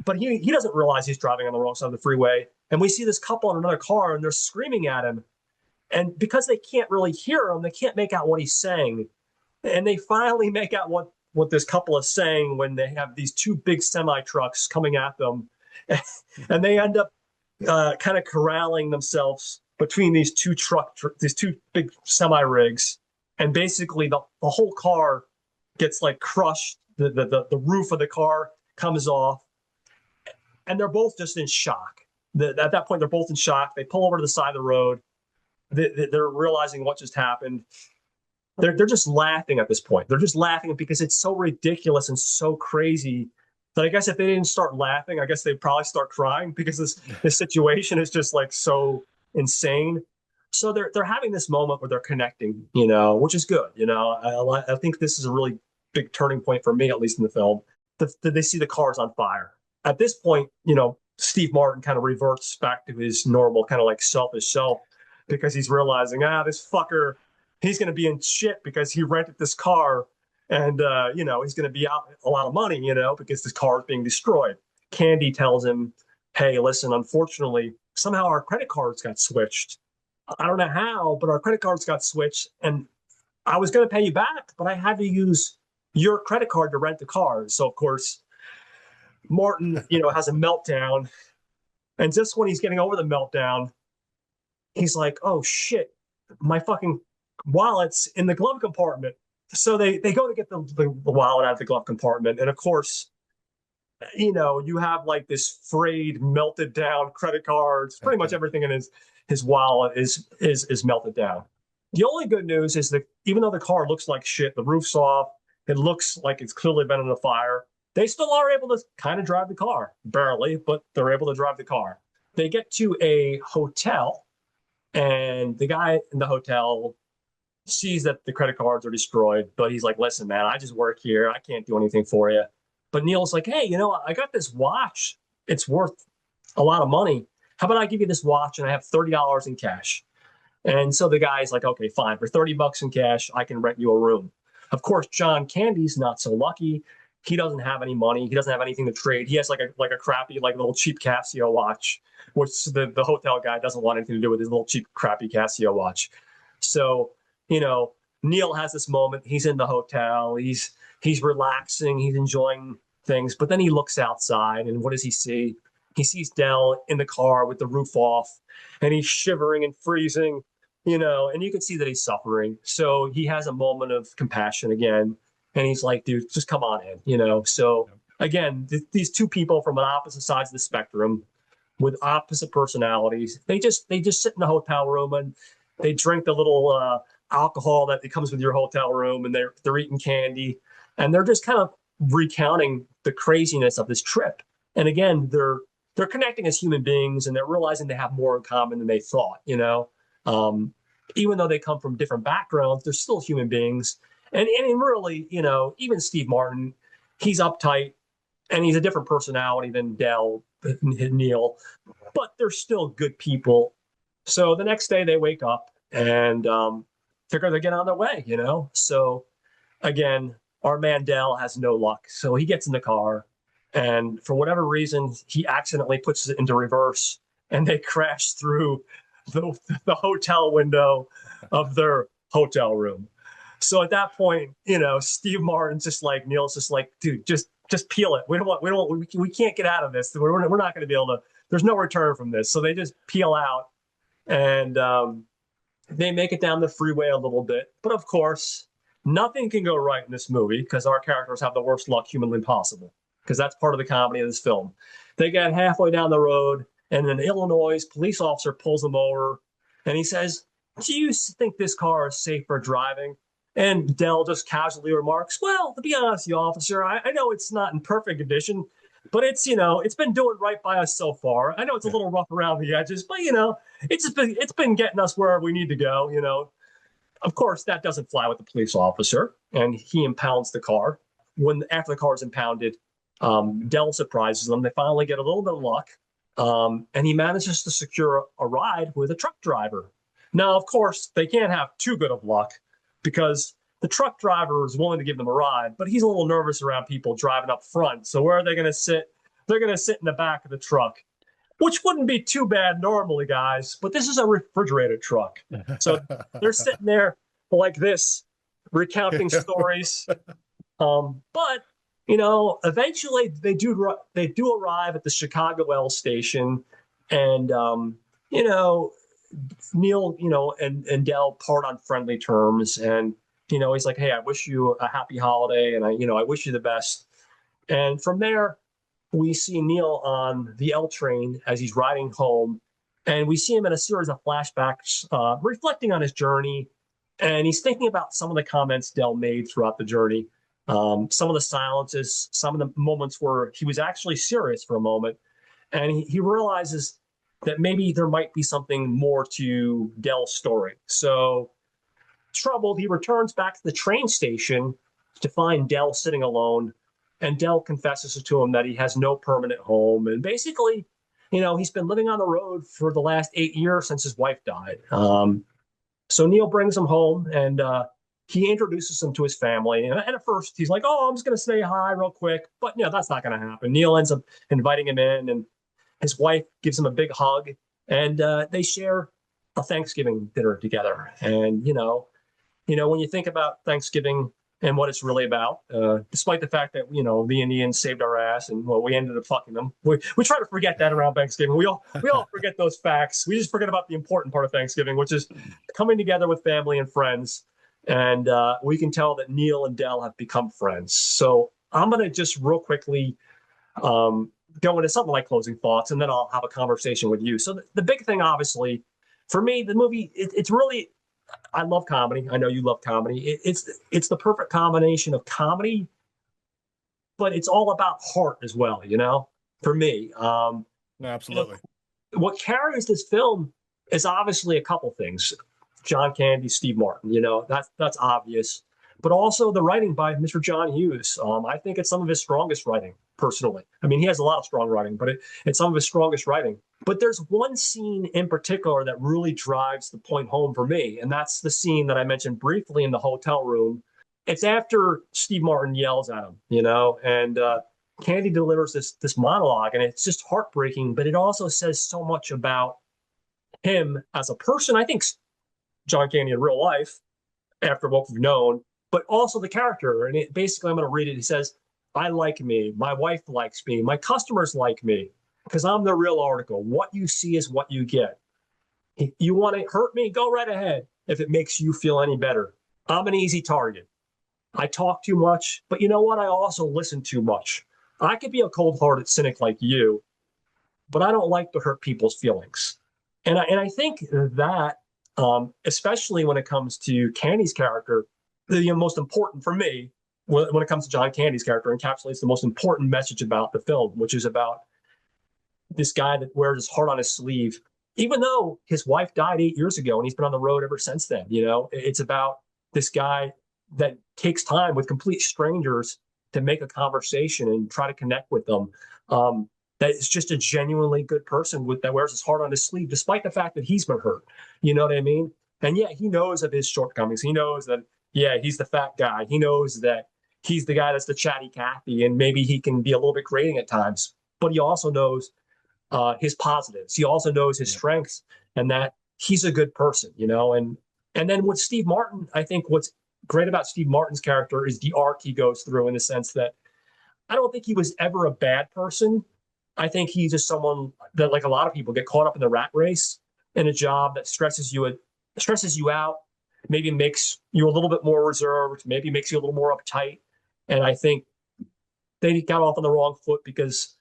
but he doesn't realize he's driving on the wrong side of the freeway. And we see this couple in another car, and they're screaming at him. And because they can't really hear him, they can't make out what he's saying. And they finally make out what this couple is saying when they have these two big semi trucks coming at them, and they end up kind of corralling themselves between these two big semi rigs, and basically the whole car gets like crushed. The roof of the car comes off, and they're both just in shock. At that point, they're both in shock. They pull over to the side of the road. They're realizing what just happened. They're just laughing at this point. They're just laughing because it's so ridiculous and so crazy that I guess if they didn't start laughing, I guess they'd probably start crying, because this situation is just like so insane. So they're having this moment where they're connecting, which is good. I think this is a really big turning point for me, at least in the film. They see the cars on fire. At this point, Steve Martin kind of reverts back to his normal kind of like selfish self, because he's realizing, this fucker, he's going to be in shit because he rented this car, and he's going to be out a lot of money, because this car is being destroyed. Candy tells him, "Hey, listen, unfortunately, somehow our credit cards got switched. I don't know how, but our credit cards got switched, and I was going to pay you back, but I had to use your credit card to rent the car. So of course, Martin, has a meltdown. And just when he's getting over the meltdown, he's like, oh shit, my fucking wallet's in the glove compartment. So they go to get the wallet out of the glove compartment. And of course, you have like this frayed, melted down credit cards. Pretty much everything in his wallet is melted down. The only good news is that even though the car looks like shit, the roof's off, it looks like it's clearly been in a fire. They still are able to kind of drive the car, barely, but they're able to drive the car. They get to a hotel, and the guy in the hotel sees that the credit cards are destroyed, but he's like, listen, man, I just work here. I can't do anything for you. But Neal's like, hey, I got this watch. It's worth a lot of money. How about I give you this watch and I have $30 in cash? And so the guy's like, okay, fine. For $30 in cash, I can rent you a room. Of course, John Candy's not so lucky. He doesn't have any money. He doesn't have anything to trade. He has like a crappy, like little cheap Casio watch, which the hotel guy doesn't want anything to do with his little cheap, crappy Casio watch. So, Neal has this moment. He's in the hotel. He's relaxing. He's enjoying things. But then he looks outside, and what does he see? He sees Dell in the car with the roof off, and he's shivering and freezing, and you can see that he's suffering. So he has a moment of compassion again. And he's like, dude, just come on in. So again, these two people from opposite sides of the spectrum with opposite personalities, they just sit in the hotel room and they drink the little alcohol that comes with your hotel room, and they're eating candy, and they're just kind of recounting the craziness of this trip. And again, they're connecting as human beings, and they're realizing they have more in common than they thought. Even though they come from different backgrounds, they're still human beings. And really, even Steve Martin, he's uptight and he's a different personality than Neal, but they're still good people. So the next day they wake up and they're going to get on their way, So again, our man Dell has no luck. So he gets in the car, and for whatever reason, he accidentally puts it into reverse, and they crash through the hotel window of their hotel room. So at that point, Steve Martin's just like, Neal's just like, dude, just peel it. We can't get out of this. We're not going to be able to. There's no return from this. So they just peel out, and they make it down the freeway a little bit. But of course, nothing can go right in this movie because our characters have the worst luck humanly possible. Because that's part of the comedy of this film. They get halfway down the road, and an Illinois police officer pulls them over, and he says, "Do you think this car is safe for driving?" And Dell just casually remarks, "Well, to be honest, you officer, I know it's not in perfect condition, but it's been doing right by us so far. I know it's a little rough around the edges, but it's been getting us where we need to go. Of course, that doesn't fly with the police officer, and he impounds the car. After the car is impounded, Dell surprises them. They finally get a little bit of luck, and he manages to secure a ride with a truck driver. Now, of course, they can't have too good of luck, because the truck driver is willing to give them a ride, but he's a little nervous around people driving up front. So where are they going to sit? They're going to sit in the back of the truck, which wouldn't be too bad normally, guys. But this is a refrigerated truck. So they're sitting there like this, recounting stories. But, eventually they do arrive at the Chicago L station, and, Neal, and Dell part on friendly terms, and he's like, "Hey, I wish you a happy holiday, and I wish you the best." And from there, we see Neal on the L train as he's riding home, and we see him in a series of flashbacks, reflecting on his journey, and he's thinking about some of the comments Dell made throughout the journey, some of the silences, some of the moments where he was actually serious for a moment, and he realizes that maybe there might be something more to Dell's story. So, troubled, he returns back to the train station to find Dell sitting alone. And Dell confesses to him that he has no permanent home. And basically, he's been living on the road for the last 8 years since his wife died. So Neal brings him home, and he introduces him to his family. And at first, he's like, "Oh, I'm just going to say hi real quick." But that's not going to happen. Neal ends up inviting him in, and his wife gives him a big hug, and they share a Thanksgiving dinner together. And, when you think about Thanksgiving and what it's really about, despite the fact that, the Indians saved our ass and, well, we ended up fucking them. We try to forget that around Thanksgiving. We all forget those facts. We just forget about the important part of Thanksgiving, which is coming together with family and friends. And we can tell that Neal and Del have become friends. So I'm going to just real quickly go into something like closing thoughts, and then I'll have a conversation with you. So the big thing, obviously, for me, the movie, it's really, I love comedy. I know you love comedy. It's the perfect combination of comedy, but it's all about heart as well. For me,
No,
you know,
absolutely.
what carries this film is obviously a couple things. John Candy, Steve Martin. That's obvious, but also the writing by Mr. John Hughes. I think it's some of his strongest writing, personally. I mean, he has a lot of strong writing, but it's some of his strongest writing. But there's one scene in particular that really drives the point home for me, and that's the scene that I mentioned briefly in the hotel room. It's after Steve Martin yells at him, and Candy delivers this monologue, and it's just heartbreaking. But it also says so much about him as a person. I think John Candy in real life, after what we've known, but also the character. And basically, I'm going to read it. He says, "I like me. My wife likes me. My customers like me because I'm the real article. What you see is what you get. You want to hurt me? Go right ahead if it makes you feel any better. I'm an easy target. I talk too much, but you know what? I also listen too much. I could be a cold hearted cynic like you, but I don't like to hurt people's feelings." And I think that, especially when it comes to Candy's character, the most important for me, when it comes to John Candy's character, encapsulates the most important message about the film, which is about this guy that wears his heart on his sleeve, even though his wife died 8 years ago and he's been on the road ever since then. It's about this guy that takes time with complete strangers to make a conversation and try to connect with them. That is just a genuinely good person that wears his heart on his sleeve, despite the fact that he's been hurt. You know what I mean? And yeah, he knows of his shortcomings. He knows that, yeah, he's the fat guy. He knows that he's the guy that's the chatty Cathy, and maybe he can be a little bit grating at times. But he also knows his positives. He also knows his
Yeah.
strengths, and that he's a good person. And then with Steve Martin, I think what's great about Steve Martin's character is the arc he goes through, in the sense that I don't think he was ever a bad person. I think he's just someone that, like a lot of people, get caught up in the rat race in a job that stresses you out, maybe makes you a little bit more reserved, maybe makes you a little more uptight. And I think they got off on the wrong foot, because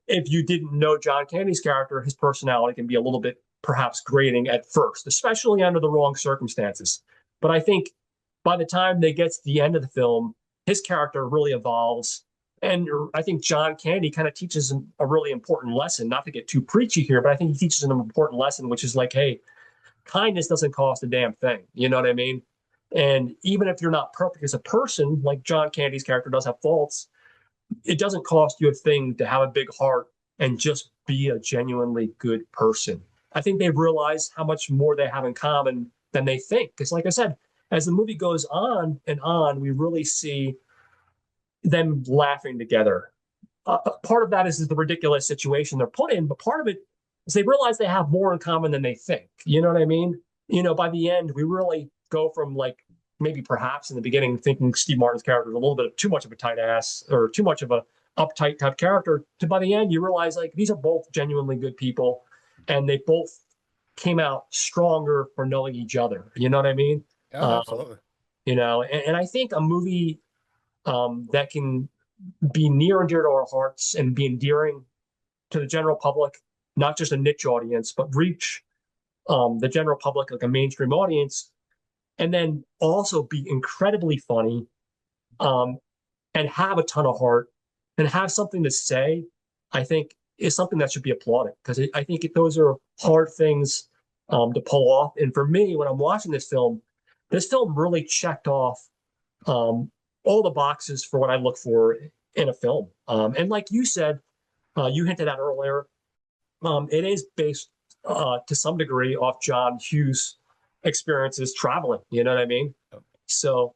if you didn't know John Candy's character, his personality can be a little bit perhaps grating at first, especially under the wrong circumstances. But I think by the time they get to the end of the film, his character really evolves. And I think John Candy kind of teaches him a really important lesson, not to get too preachy here, but I think he teaches him an important lesson, which is like, hey, kindness doesn't cost a damn thing. You know what I mean? And even if you're not perfect as a person, like John Candy's character does have faults, it doesn't cost you a thing to have a big heart and just be a genuinely good person. I think they realize how much more they have in common than they think. Because, like I said, as the movie goes on and on, we really see them laughing together. Part of that is the ridiculous situation they're put in, but part of it is they realize they have more in common than they think. You know what I mean? By the end, we really go from, like, maybe perhaps in the beginning thinking Steve Martin's character is a little bit of too much of a tight ass or too much of a uptight type character, to by the end you realize, like, these are both genuinely good people, and they both came out stronger for knowing each other. You know what I mean?
Yeah,
Um,
absolutely.
and I think a movie that can be near and dear to our hearts and be endearing to the general public, not just a niche audience, but reach the general public, like a mainstream audience, and then also be incredibly funny, um, and have a ton of heart and have something to say, I think is something that should be applauded, because I think those are hard things to pull off. And for me, when I'm watching this film really checked off um, all the boxes for what I look for in a film. And like you said, you hinted at earlier, it is based to some degree off John Hughes' experiences traveling. You know what I mean? So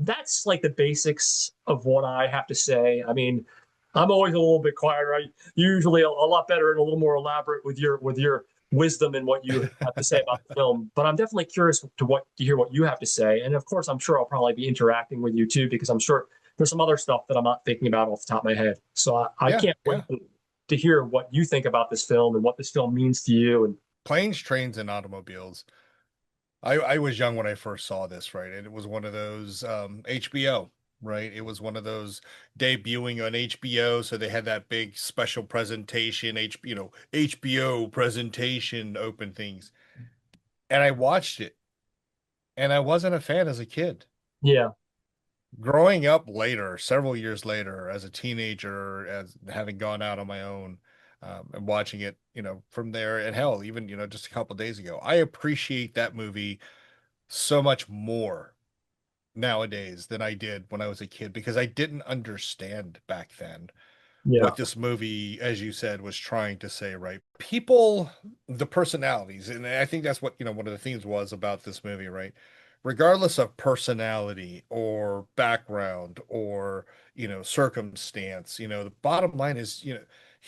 that's like the basics of what I have to say. I mean, I'm always a little bit quieter. I usually a lot better and a little more elaborate with your wisdom in what you have to say about the film, but I'm definitely curious to hear what you have to say. And of course, I'm sure I'll probably be interacting with you too, because I'm sure there's some other stuff that I'm not thinking about off the top of my head. So I
Yeah,
can't
yeah.
wait to hear what you think about this film and what this film means to you. And
Planes, trains, and automobiles. I was young when I first saw this, right? And it was one of those HBO, right? It was one of those debuting on HBO, so they had that big special presentation, HBO presentation open things. And I watched it, and I wasn't a fan as a kid.
yeah,
Growing up later, several years later, as a teenager, as having gone out on my own, and watching it, from there, and hell, even, just a couple days ago, I appreciate that movie so much more nowadays than I did when I was a kid because I didn't understand back then
yeah,
what this movie, as you said, was trying to say, right? People, the personalities, and I think that's what, one of the themes was about this movie, right? Regardless of personality or background or, circumstance, the bottom line is, you're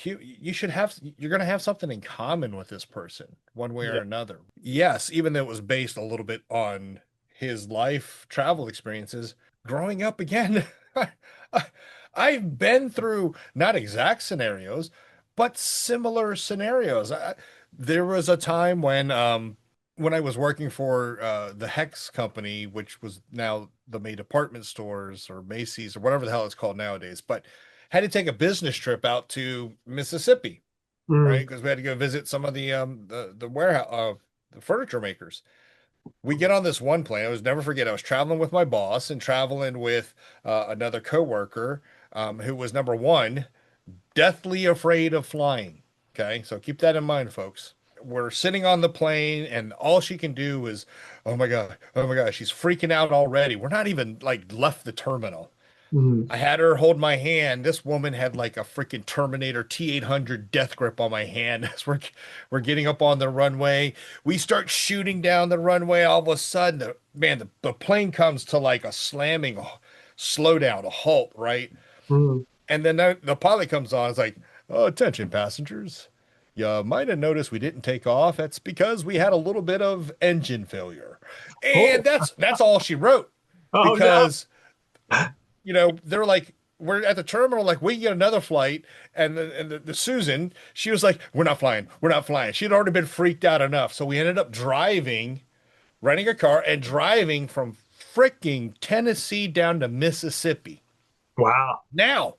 going to have something in common with this person one way or
yeah.
another. Yes, even though it was based a little bit on his life travel experiences growing up again. I've been through not exact scenarios, but similar scenarios. There was a time when I was working for the Hex company, which was now the May department stores or Macy's or whatever the hell it's called nowadays, but had to take a business trip out to Mississippi, right?
Mm,
Because we had to go visit some of the warehouse the furniture makers. We get on this one plane. I was never forget. I was traveling with my boss and traveling with another coworker who was number one, deathly afraid of flying. Okay, so keep that in mind, folks. We're sitting on the plane, and all she can do is, oh my God, oh my God, she's freaking out already. We're not even like left the terminal.
mm,
I had her hold my hand. This woman had like a freaking Terminator T-800 death grip on my hand as we're getting up on the runway. We start shooting down the runway. All of a sudden, the plane comes to like a slamming slow down, a halt, right?
mm.
And then the pilot comes on. It's like, oh, attention passengers. You might have noticed we didn't take off. That's because we had a little bit of engine failure. And
Oh,
that's all she wrote
oh no.
because they're like, we're at the terminal, like we can get another flight, and the Susan, she was like, we're not flying. She'd already been freaked out enough, so we ended up renting a car, and driving from freaking Tennessee down to Mississippi.
Wow.
Now,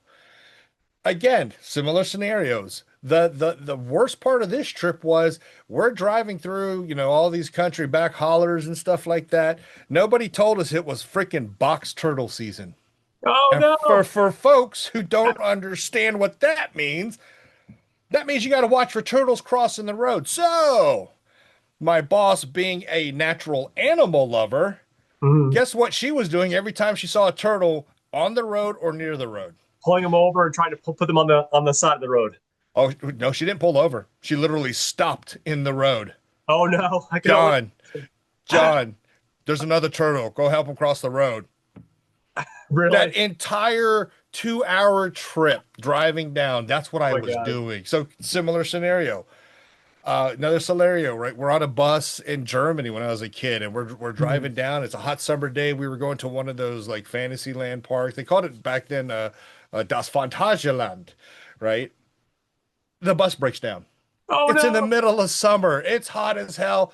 again, similar scenarios. The worst part of this trip was we're driving through, all these country back hollers and stuff like that. Nobody told us it was freaking box turtle season.
Oh
And for
no.
folks who don't understand what that means you got to watch for turtles crossing the road. So, my boss, being a natural animal lover,
Mm.
guess what she was doing every time she saw a turtle on the road or near the road?
Pulling them over and trying to put them on the side of the road.
Oh, no, she didn't pull over. She literally stopped in the road.
Oh no. I can only
John, John, there's another turtle. Go help him cross the road. That
really.
entire 2 hour trip driving down, that's what
Oh
I
my
was
God.
doing. So similar scenario. Another scenario, right? We're on a bus in Germany when I was a kid, and we're
Mm.
driving down. It's a hot summer day. We were going to one of those like Fantasyland parks. They called it back then Das Phantasialand, right? The bus breaks down.
Oh
It's in the
no.
middle of summer. It's hot as hell.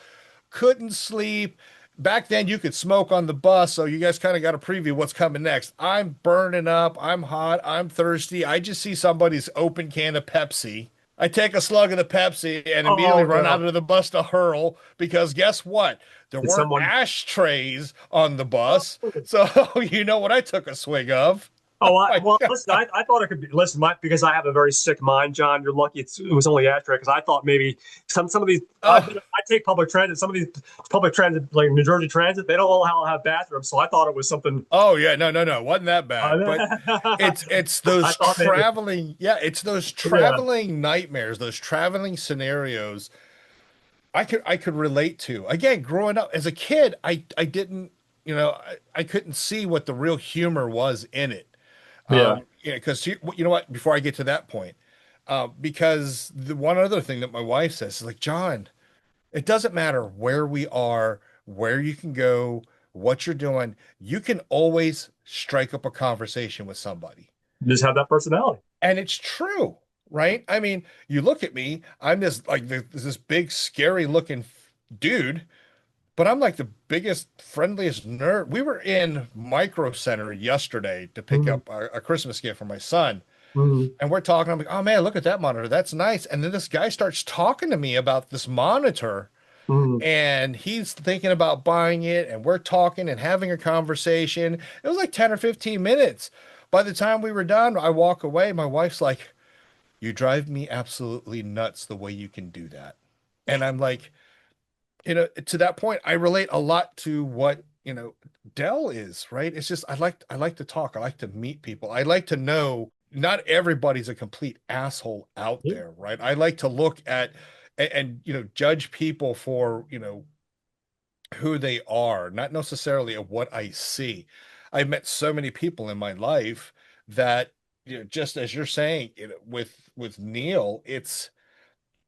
Couldn't sleep. Back then, you could smoke on the bus, so you guys kind of got a preview what's coming next. I'm burning up. I'm hot. I'm thirsty. I just see somebody's open can of Pepsi. I take a slug of the Pepsi and immediately
Oh
run out
no.
of the bus to hurl because guess what? There
Did
weren't
someone?
ashtrays on the bus.
Oh,
So you know what I took a swig of?
oh,
My
well,
God.
listen, I thought it could be, listen, because I have a very sick mind, John. You're lucky it was only ashtray because I thought maybe some of these,
Oh,
I take public transit, some of these public transit, like New Jersey Transit, they don't all have bathrooms. So I thought it was something,
oh yeah, no, no, no. Wasn't that bad. But
I
it's those
thought maybe,
it's those
yeah,
traveling nightmares, those traveling scenarios I could relate to. Again, growing up as a kid, I didn't, I couldn't see what the real humor was in it.
yeah,
Because you know what, before I get to that point, because the one other thing that my wife says is like, John, It doesn't matter where we are, where you can go, what you're doing. You can always strike up a conversation with somebody.
Just have that personality.
And it's true, right? I mean, you look at me, I'm this big, scary looking dude, but I'm like the biggest, friendliest nerd. We were in Micro Center yesterday to pick
Mm-hmm.
up a Christmas gift for my son.
Mm-hmm.
And we're talking. I'm like, oh man, look at that monitor. That's nice. And then this guy starts talking to me about this monitor,
Mm-hmm.
and he's thinking about buying it. And we're talking and having a conversation. It was like 10 or 15 minutes. By the time we were done, I walk away. My wife's like, you drive me absolutely nuts the way you can do that. And I'm like, to that point, I relate a lot to what, Dell is, right? It's just I like to talk. I like to meet people. I like to know not everybody's a complete asshole out
Yeah.
there, right? I like to look at and judge people for, who they are, not necessarily of what I see. I've met so many people in my life that, just as you're saying, with Neal, it's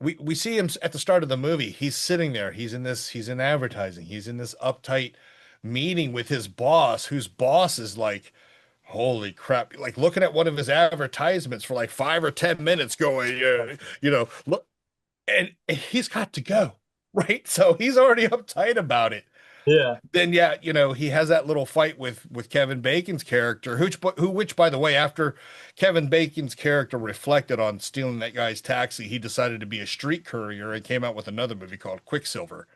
we see him at the start of the movie. He's sitting there. He's in advertising. He's in this uptight meeting with his boss, whose boss is like, holy crap, like looking at one of his advertisements for like 5 or 10 minutes, going, look, and he's got to go, right? So he's already uptight about it.
Yeah.
Then yeah, he has that little fight with Kevin Bacon's character, which by the way, after Kevin Bacon's character reflected on stealing that guy's taxi, he decided to be a street courier and came out with another movie called Quicksilver.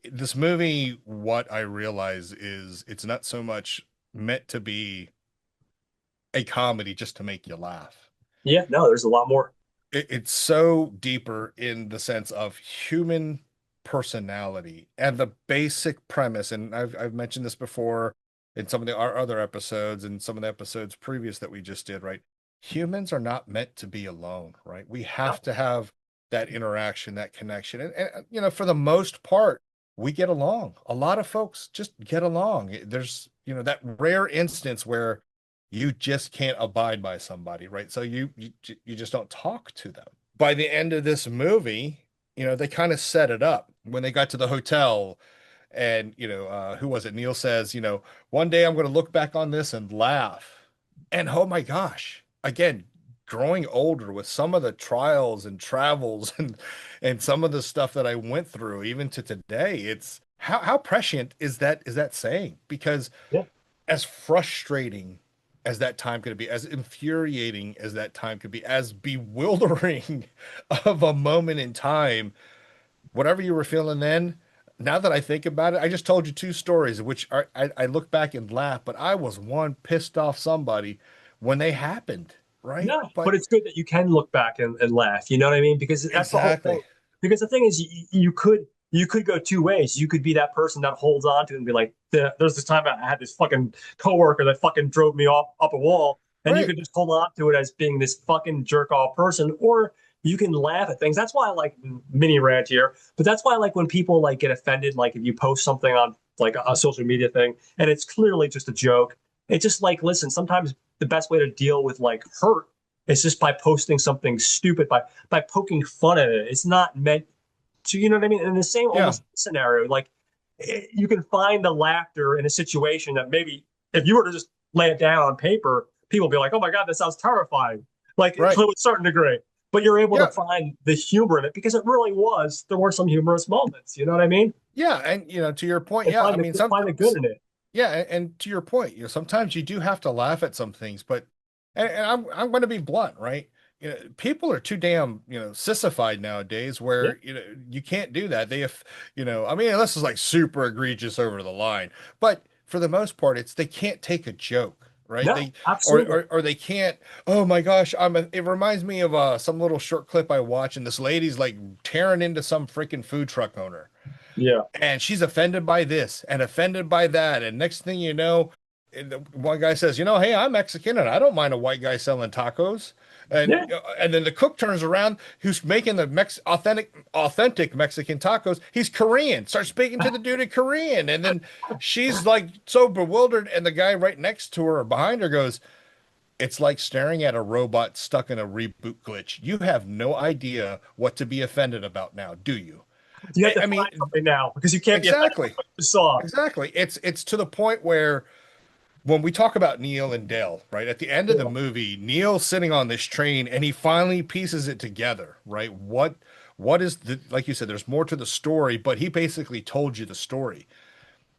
This movie, what I realize is it's not so much meant to be a comedy just to make you laugh.
Yeah. No, there's a lot more.
It's so deeper in the sense of human personality and the basic premise. And I've mentioned this before in some of our other episodes and some of the episodes previous that we just did, right? Humans are not meant to be alone, right? We have to have that interaction, that connection. And for the most part, we get along. A lot of folks just get along. There's, that rare instance where you just can't abide by somebody, right? So you just don't talk to them. By the end of this movie, they kind of set it up when they got to the hotel. And who was it? Neal says, one day I'm going to look back on this and laugh. And oh my gosh, again, growing older with some of the trials and travels and some of the stuff that I went through, even to today, it's how prescient is that saying? Because
Yeah.
as frustrating as that time could be, as infuriating as that time could be, as bewildering of a moment in time, whatever you were feeling then, now that I think about it, I just told you two stories, which I look back and laugh, but I was one pissed off somebody when they happened, right?
No,
But
but it's good that you can look back and laugh. You know what I mean? Because that's the whole thing.
exactly.
Because the thing is, you could go two ways. You could be that person that holds on to it and be like, "There's this time I had this fucking coworker that fucking drove me off up a wall," and you
Right.
could just hold on to it as being this fucking jerk off person, or you can laugh at things. That's why I like mini rant here, but that's why I like when people like get offended. Like if you post something on like a social media thing and it's clearly just a joke. It's just like, listen, sometimes the best way to deal with like hurt is just by posting something stupid, by poking fun at it. It's not meant to, you know what I mean? In the same
Yeah.
almost scenario, like you can find the laughter in a situation that maybe if you were to just lay it down on paper, people would be like, "Oh my god, that sounds terrifying," like
Right.
to a certain degree. But you're able to
Yeah.
find the humor in it because it really was. There were some humorous moments. You know what I mean?
Yeah. And to your point,
And
yeah. I mean,
find the good in it.
yeah, and to your point, sometimes you do have to laugh at some things, but and I'm going to be blunt, right? People are too damn, sissified nowadays
Yeah.
where, you can't do that. They have, I mean, unless it's like super egregious over the line, but for the most part, they can't take a joke, right?
No, absolutely.
Or they can't, oh my gosh, it reminds me of some little short clip I watched and this lady's like tearing into some freaking food truck owner
Yeah.
and she's offended by this and offended by that. And next thing you know, one guy says, "Hey, I'm Mexican and I don't mind a white guy selling tacos."
Yeah.
And then the cook turns around, who's making the authentic Mexican tacos. He's Korean. Starts speaking to the dude in Korean, and then she's like so bewildered, and the guy right next to her or behind her goes, "It's like staring at a robot stuck in a reboot glitch. You have no idea what to be offended about now, do you?"
You have to
I
find
mean,
something now because you can't be offended by
exactly,
what you saw.
exactly. It's to the point where when we talk about Neal and Dale, right? At the end of the
Yeah.
movie, Neal's sitting on this train and he finally pieces it together, right? What is the, like you said, there's more to the story, but he basically told you the story.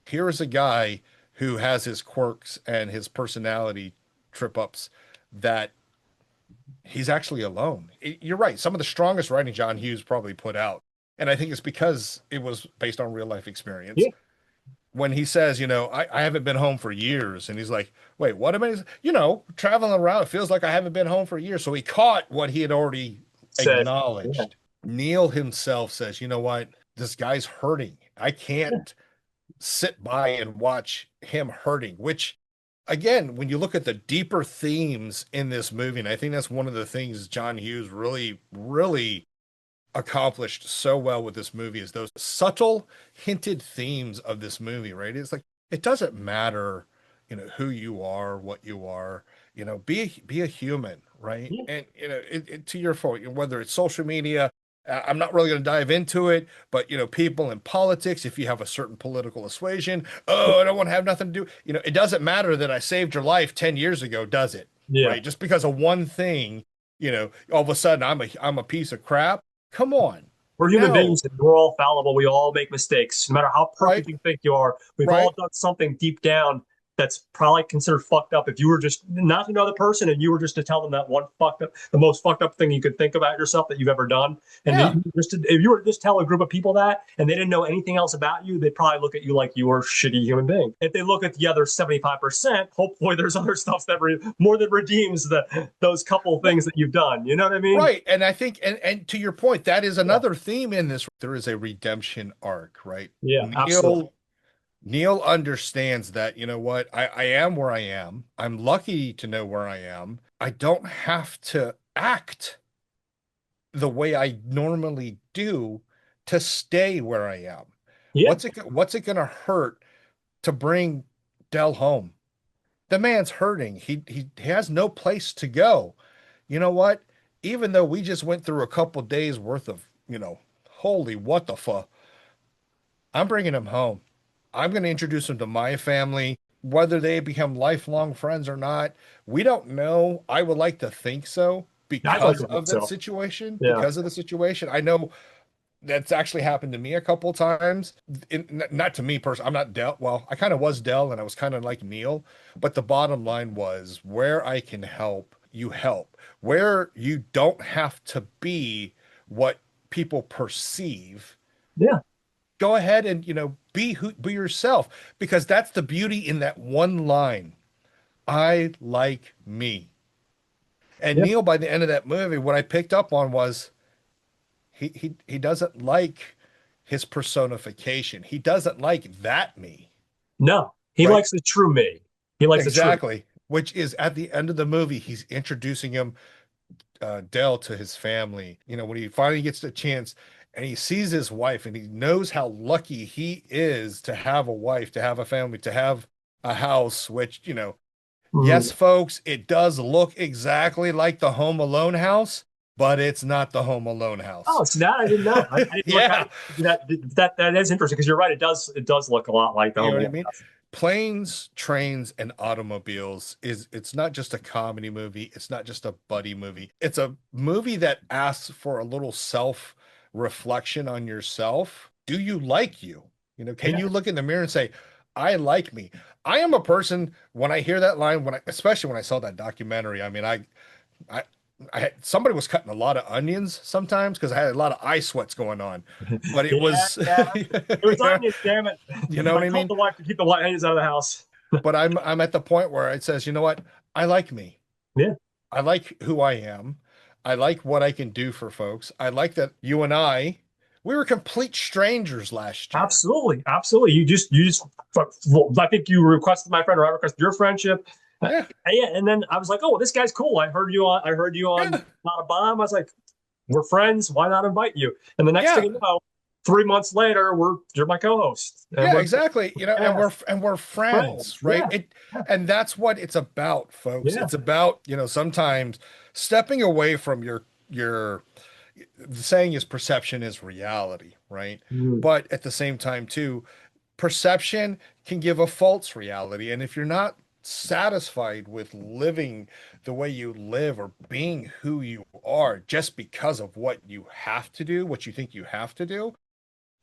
Here is a guy who has his quirks and his personality trip ups that he's actually alone. You're right. Some of the strongest writing John Hughes probably put out. And I think it's because it was based on real life experience.
Yeah.
When he says, I haven't been home for years. And he's like, wait, what am I? Traveling around, it feels like I haven't been home for years. So he caught what he had already
Said, yeah.
acknowledged. Neal himself says, you know what? This guy's hurting. I
Yeah.
can't sit by and watch him hurting, which again, when you look at the deeper themes in this movie, and I think that's one of the things John Hughes really, really accomplished so well with this movie is those subtle hinted themes of this movie, right? It's like it doesn't matter, who you are, what you are, be a human, right?
Yeah.
And to your point, whether it's social media, I'm not really going to dive into it, but people in politics, if you have a certain political persuasion, oh, I don't want to have nothing to do, it doesn't matter that I saved your life 10 years ago, does it?
Yeah.
Right? Just because of one thing, all of a sudden I'm a piece of crap. Come on.
We're human
No,
beings and we're all fallible. We all make mistakes. No matter how
right?
perfect you think you are, we've
Right?
all done something deep down that's probably considered fucked up. If you were just not to know the person and you were just to tell them that one fucked up, the most fucked up thing you could think about yourself that you've ever done, and
Yeah.
if you were to just tell a group of people that and they didn't know anything else about you, they'd probably look at you like you were a shitty human being. If they look at the other 75%, hopefully there's other stuff that more than redeems those couple things that you've done. You know what I mean?
Right. And I think, and to your point, that is
Yeah.
another theme in this. There is a redemption arc, right?
Yeah, absolutely.
Neal understands that, you know what, I am where I am. I'm lucky to know where I am. I don't have to act the way I normally do to stay where I am.
Yeah.
What's it gonna hurt to bring Dell home? The man's hurting. He has no place to go. You know what? Even though we just went through a couple days worth of, holy what the fuck, I'm bringing him home. I'm going to introduce him to my family, whether they become lifelong friends or not. We don't know. I would like to think so
I'd like
because
to think
of that
so.
situation,
Yeah.
because of the situation. I know that's actually happened to me a couple times. Not to me personally. I'm not Dell. Well, I kind of was Dell and I was kind of like Neal, but the bottom line was where I can help, you help. Where you don't have to be what people perceive,
Yeah.
go ahead and, be yourself because that's the beauty in that one line. I like me. And
Yeah.
Neal, by the end of that movie, what I picked up on was he doesn't like his personification. He doesn't like that me,
No, he
right?
likes the true me. He likes the truth.
Exactly. Which is at the end of the movie, he's introducing him, Dell, to his family. When he finally gets the chance and he sees his wife and he knows how lucky he is to have a wife, to have a family, to have a house, which,
Mm.
yes, folks, it does look exactly like the Home Alone house, but it's not the Home Alone house.
Oh, so that I didn't know. I didn't look at
Yeah.
it. That is interesting because you're right. It does look a lot like the
You know
Home
what I
Alone
mean?
house.
Planes, Trains, and Automobiles it's not just a comedy movie, it's not just a buddy movie. It's a movie that asks for a little self-reflection on yourself. Do you like you? Can
Yeah,
you look in the mirror and say, I like me? I am a person when I hear that line, especially when I saw that documentary. I mean, I somebody was cutting a lot of onions sometimes because I had a lot of eye sweats going on, but it
yeah,
was,
yeah. It was onions, damn it.
you know
I
what I
told
mean?
the wife to keep the white onions out of the house.
But I'm at the point where it says, you know what? I like me.
Yeah,
I like who I am. I like what I can do for folks. I like that you and we were complete strangers last year.
absolutely, absolutely. You just. Well, I think you requested my friend, or I requested your friendship.
Yeah.
Yeah, and then I was like, "Oh, this guy's cool. I heard you on
Yeah.
Not a Bomb." I was like, "We're friends. Why not invite you?" And the next thing
Yeah.
you know, 3 months later, you're my co-host, and
Yeah,
we're
exactly. And
yeah,
we're
friends.
friends, right?
Yeah,
And that's what it's about, folks.
yeah,
It's about, sometimes stepping away from your the saying is perception is reality, right?
Mm.
But at the same time, too, perception can give a false reality. And if you're not satisfied with living the way you live or being who you are just because of what you have to do, what you think you have to do,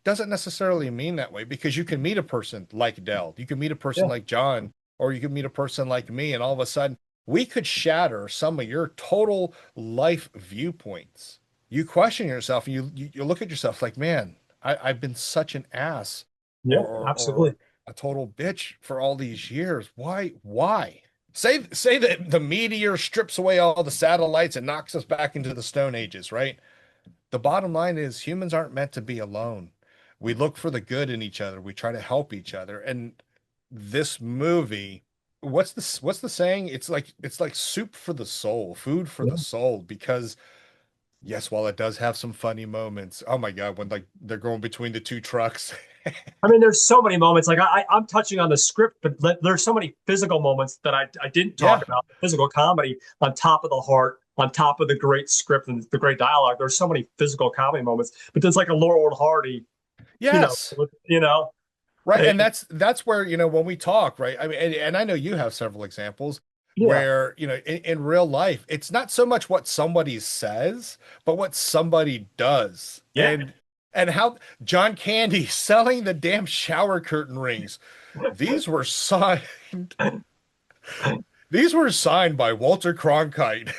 doesn't necessarily mean that way because you can meet a person like Dell, you can meet a person
Yeah.
like John, or you can meet a person like me, and all of a sudden we could shatter some of your total life viewpoints. You question yourself and you look at yourself like, man, I've been such an ass
Yeah,
or
absolutely.
a total bitch for all these years. Why? Say that the meteor strips away all the satellites and knocks us back into the Stone Ages, right? The bottom line is humans aren't meant to be alone. We look for the good in each other. We try to help each other. And this movie, what's the saying? It's like soup for the soul, food for the
Yeah.
soul, because yes, while it does have some funny moments, oh my God, when like they're going between the two trucks.
I mean, there's so many moments. Like I'm touching on the script, but there's so many physical moments that I didn't talk
Yeah.
about. The physical comedy on top of the heart, on top of the great script and the great dialogue. There's so many physical comedy moments. But there's like a Laurel and Hardy, you know,
Yes.
you know,
Right.
eh,
And that's where, when we talk, right? I mean, and I know you have several examples
yeah,
where, in real life, it's not so much what somebody says, but what somebody does.
yeah.
And how John Candy selling the damn shower curtain rings. These were signed, these were signed by Walter Cronkite.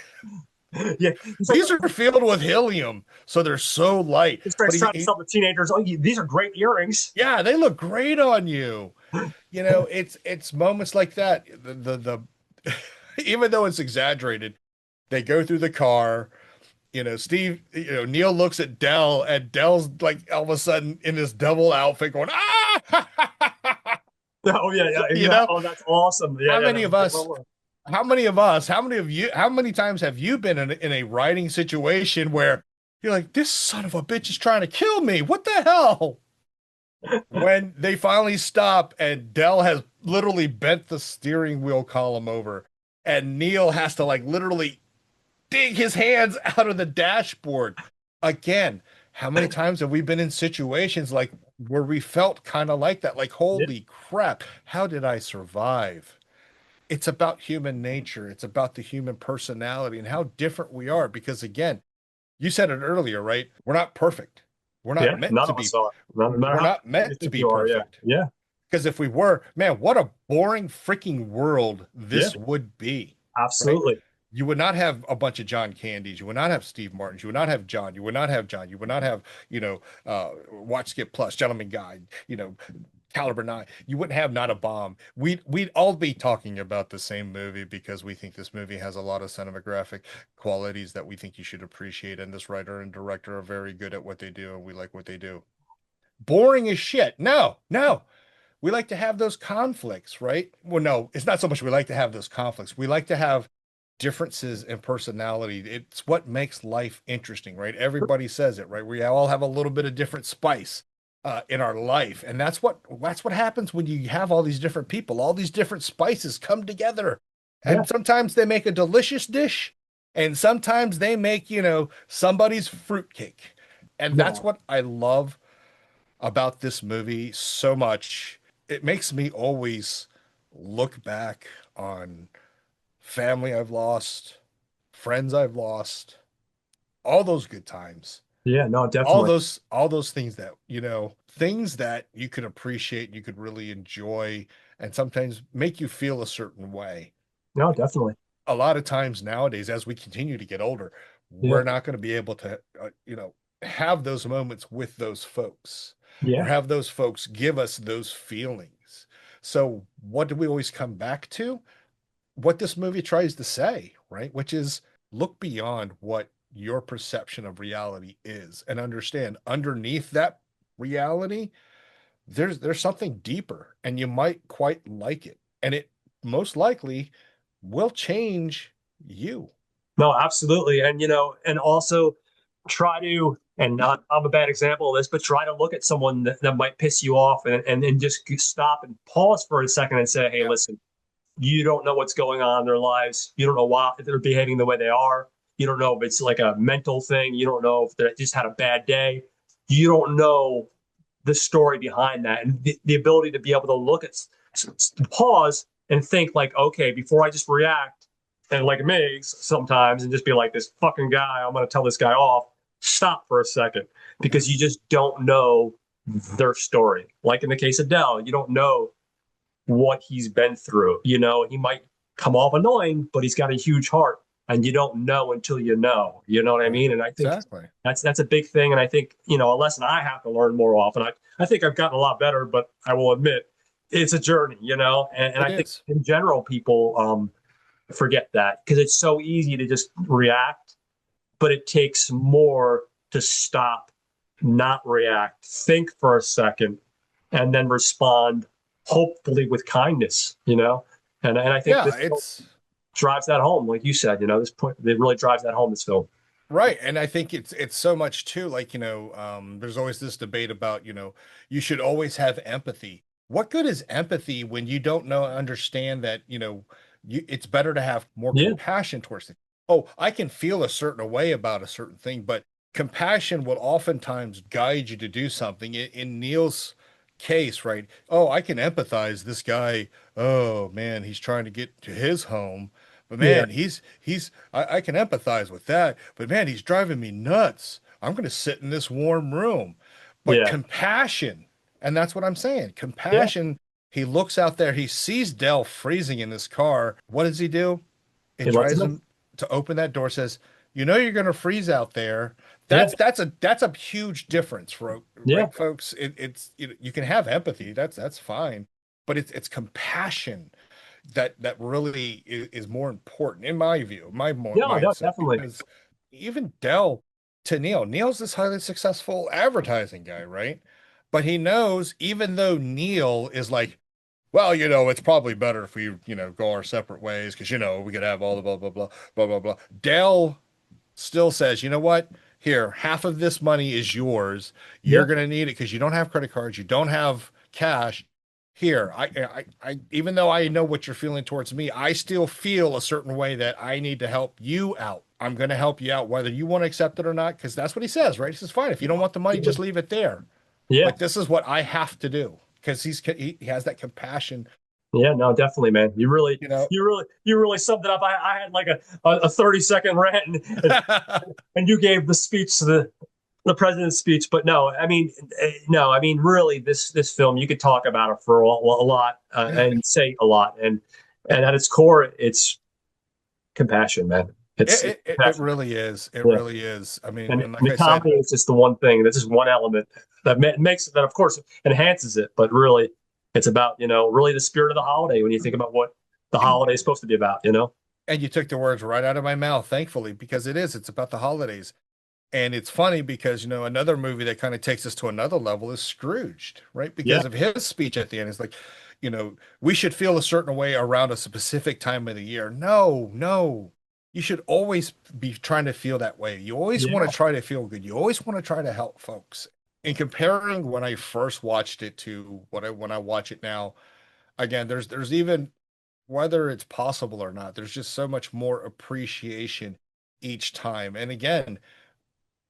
Yeah, he's like
These are filled with helium, so they're so light.
he
But
starts trying to sell the teenagers. Oh, these are great earrings.
yeah, they look great on you. It's moments like that. The even though it's exaggerated, they go through the car. Neal looks at Dell, and Dell's like all of a sudden in this double outfit going, ah!
Oh yeah, yeah,
You
exactly.
know,
Oh, that's awesome. Yeah,
how
yeah.
many
That
of
was like,
us,
well,
how many of us, how many of you, how many times have you been in a writing situation where you're like, this son of a bitch is trying to kill me? What the hell? When they finally stop and Dell has literally bent the steering wheel column over and Neal has to like literally dig his hands out of the dashboard. Again, how many times have we been in situations like where we felt kind of like that? Like,
yeah,
holy crap, how did I survive? It's about human nature. It's about the human personality and how different we are. Because again, you said it earlier, right? We're not perfect. We're not
yeah.
meant
None
to
of
be
us are. No matter
we're
how
not
you
meant to
think
be
you are. Yeah,
perfect.
yeah,
Because if we were, man, what a boring freaking world
yeah.
this would be, right?
Absolutely.
You would not have a bunch of John Candys. You would not have Steve Martins. You would not have John. You would not have John. You would not have, Watch Skip Plus, Gentleman Guide, Caliber 9. You wouldn't have Not a Bomb. We'd all be talking about the same movie because we think this movie has a lot of cinematographic qualities that we think you should appreciate. And this writer and director are very good at what they do, and we like what they do. Boring as shit. No, no. We like to have those conflicts, right? Well, no, it's not so much we like to have those conflicts. We like to have differences in personality. It's what makes life interesting, right? Everybody says it, right? We all have a little bit of different spice in our life, and that's what happens when you have all these different people. All these different spices come together,
Yeah,
and sometimes they make a delicious dish, and sometimes they make somebody's fruitcake, and that's
no,
what I love about this movie so much. It makes me always look back on family I've lost, friends I've lost, all those good times,
yeah, no,
all
definitely.
those things that you could appreciate, you could really enjoy, and sometimes make you feel a certain way.
No, definitely.
A lot of times nowadays, as we continue to get older,
Yeah,
we're not going to be able to, have those moments with those folks or
yeah,
have those folks give us those feelings. So, what do we always come back to? What this movie tries to say, right? Which is look beyond what your perception of reality is and understand underneath that reality, there's something deeper and you might quite like it. And it most likely will change you.
no, absolutely. And and also try to, and not, I'm a bad example of this, but try to look at someone that might piss you off and just stop and pause for a second and say, hey,
Yeah.
listen, you don't know what's going on in their lives. You don't know why they're behaving the way they are. You don't know if it's like a mental thing. You don't know if they just had a bad day. You don't know the story behind that, and the ability to be able to look at, pause and think like, okay, before I just react, and like me sometimes, and just be like, this fucking guy, I'm going to tell this guy off. Stop for a second, because you just don't know their story. Like in the case of Dell, you don't know what he's been through. He might come off annoying, but he's got a huge heart, and you don't know until you know. You know what I
Right.
mean? And I think
Exactly.
that's a big thing. And I think a lesson I have to learn more often. I think I've gotten a lot better, but I will admit it's a journey. And
It
I think
is.
in general people forget that, because it's so easy to just react, but it takes more to stop, not react, think for a second, and then respond, hopefully with kindness. And I think
Yeah,
this drives that home, like you said. This point, it really drives that home. This film.
right. And I think it's so much too, like, there's always this debate about, you should always have empathy. What good is empathy when you don't know, understand that, it's better to have more
Yeah,
compassion towards it. Oh, I can feel a certain way about a certain thing, but compassion will oftentimes guide you to do something. In Neal's case, right? Oh, I can empathize this guy. Oh man, he's trying to get to his home. But
yeah,
man, I can empathize with that. But man, he's driving me nuts. I'm going to sit in this warm room. But
yeah,
compassion, and that's what I'm saying.
yeah.
Compassion, he looks out there, he sees Dell freezing in this car. What does he do? It
It lets
drives
them.
him to open that door, says, "You know you're going to freeze out there."
Yeah,
That's a huge difference,
yeah,
right, folks? It's you can have empathy. That's fine, but it's compassion that really is more important in my view, my
yeah. No,
mindset,
definitely.
because even Dell to Neal's this highly successful advertising guy, right? But he knows, even though Neal is like, well, it's probably better if we, go our separate ways because, we could have all the blah, blah, blah, blah, blah, blah. Dell still says, you know what? Here, half of this money is yours.
Yeah,
You're going to need it because you don't have credit cards, you don't have cash. Here, even though I know what you're feeling towards me, I still feel a certain way that I need to help you out. I'm going to help you out, whether you want to accept it or not, because that's what he says, right? He says, fine, if you don't want the money, just leave it there.
yeah,
But this is what I have to do because he has that compassion,
yeah. No, definitely, man. You really,
you know.
you really summed it up. I had like a 30-second rant, and you gave the speech to the president's speech. But no, I mean, no, I mean, really, this film, you could talk about it for a lot,
Yeah,
and say a lot, and at its core, it's compassion, man. It's
it
compassion.
really is. It
Yeah.
really is. I mean,
And
and like
the
I said,
comedy is just the one thing. This is one element that makes it, that, of course, enhances it. But really, it's about really the spirit of the holiday when you think about what the holiday is supposed to be about.
and you took the words right out of my mouth, thankfully, because it is. It's about the holidays. And it's funny because, another movie that kind of takes us to another level is Scrooged, right?
Yeah,
Because of his speech at the end. It's like, we should feel a certain way around a specific time of the year. No, no. You should always be trying to feel that way. You always want
yeah,
to try to feel good. You always want to try to help folks. In comparing when I first watched it to when I watch it now, again, there's even, whether it's possible or not, there's just so much more appreciation each time. And again,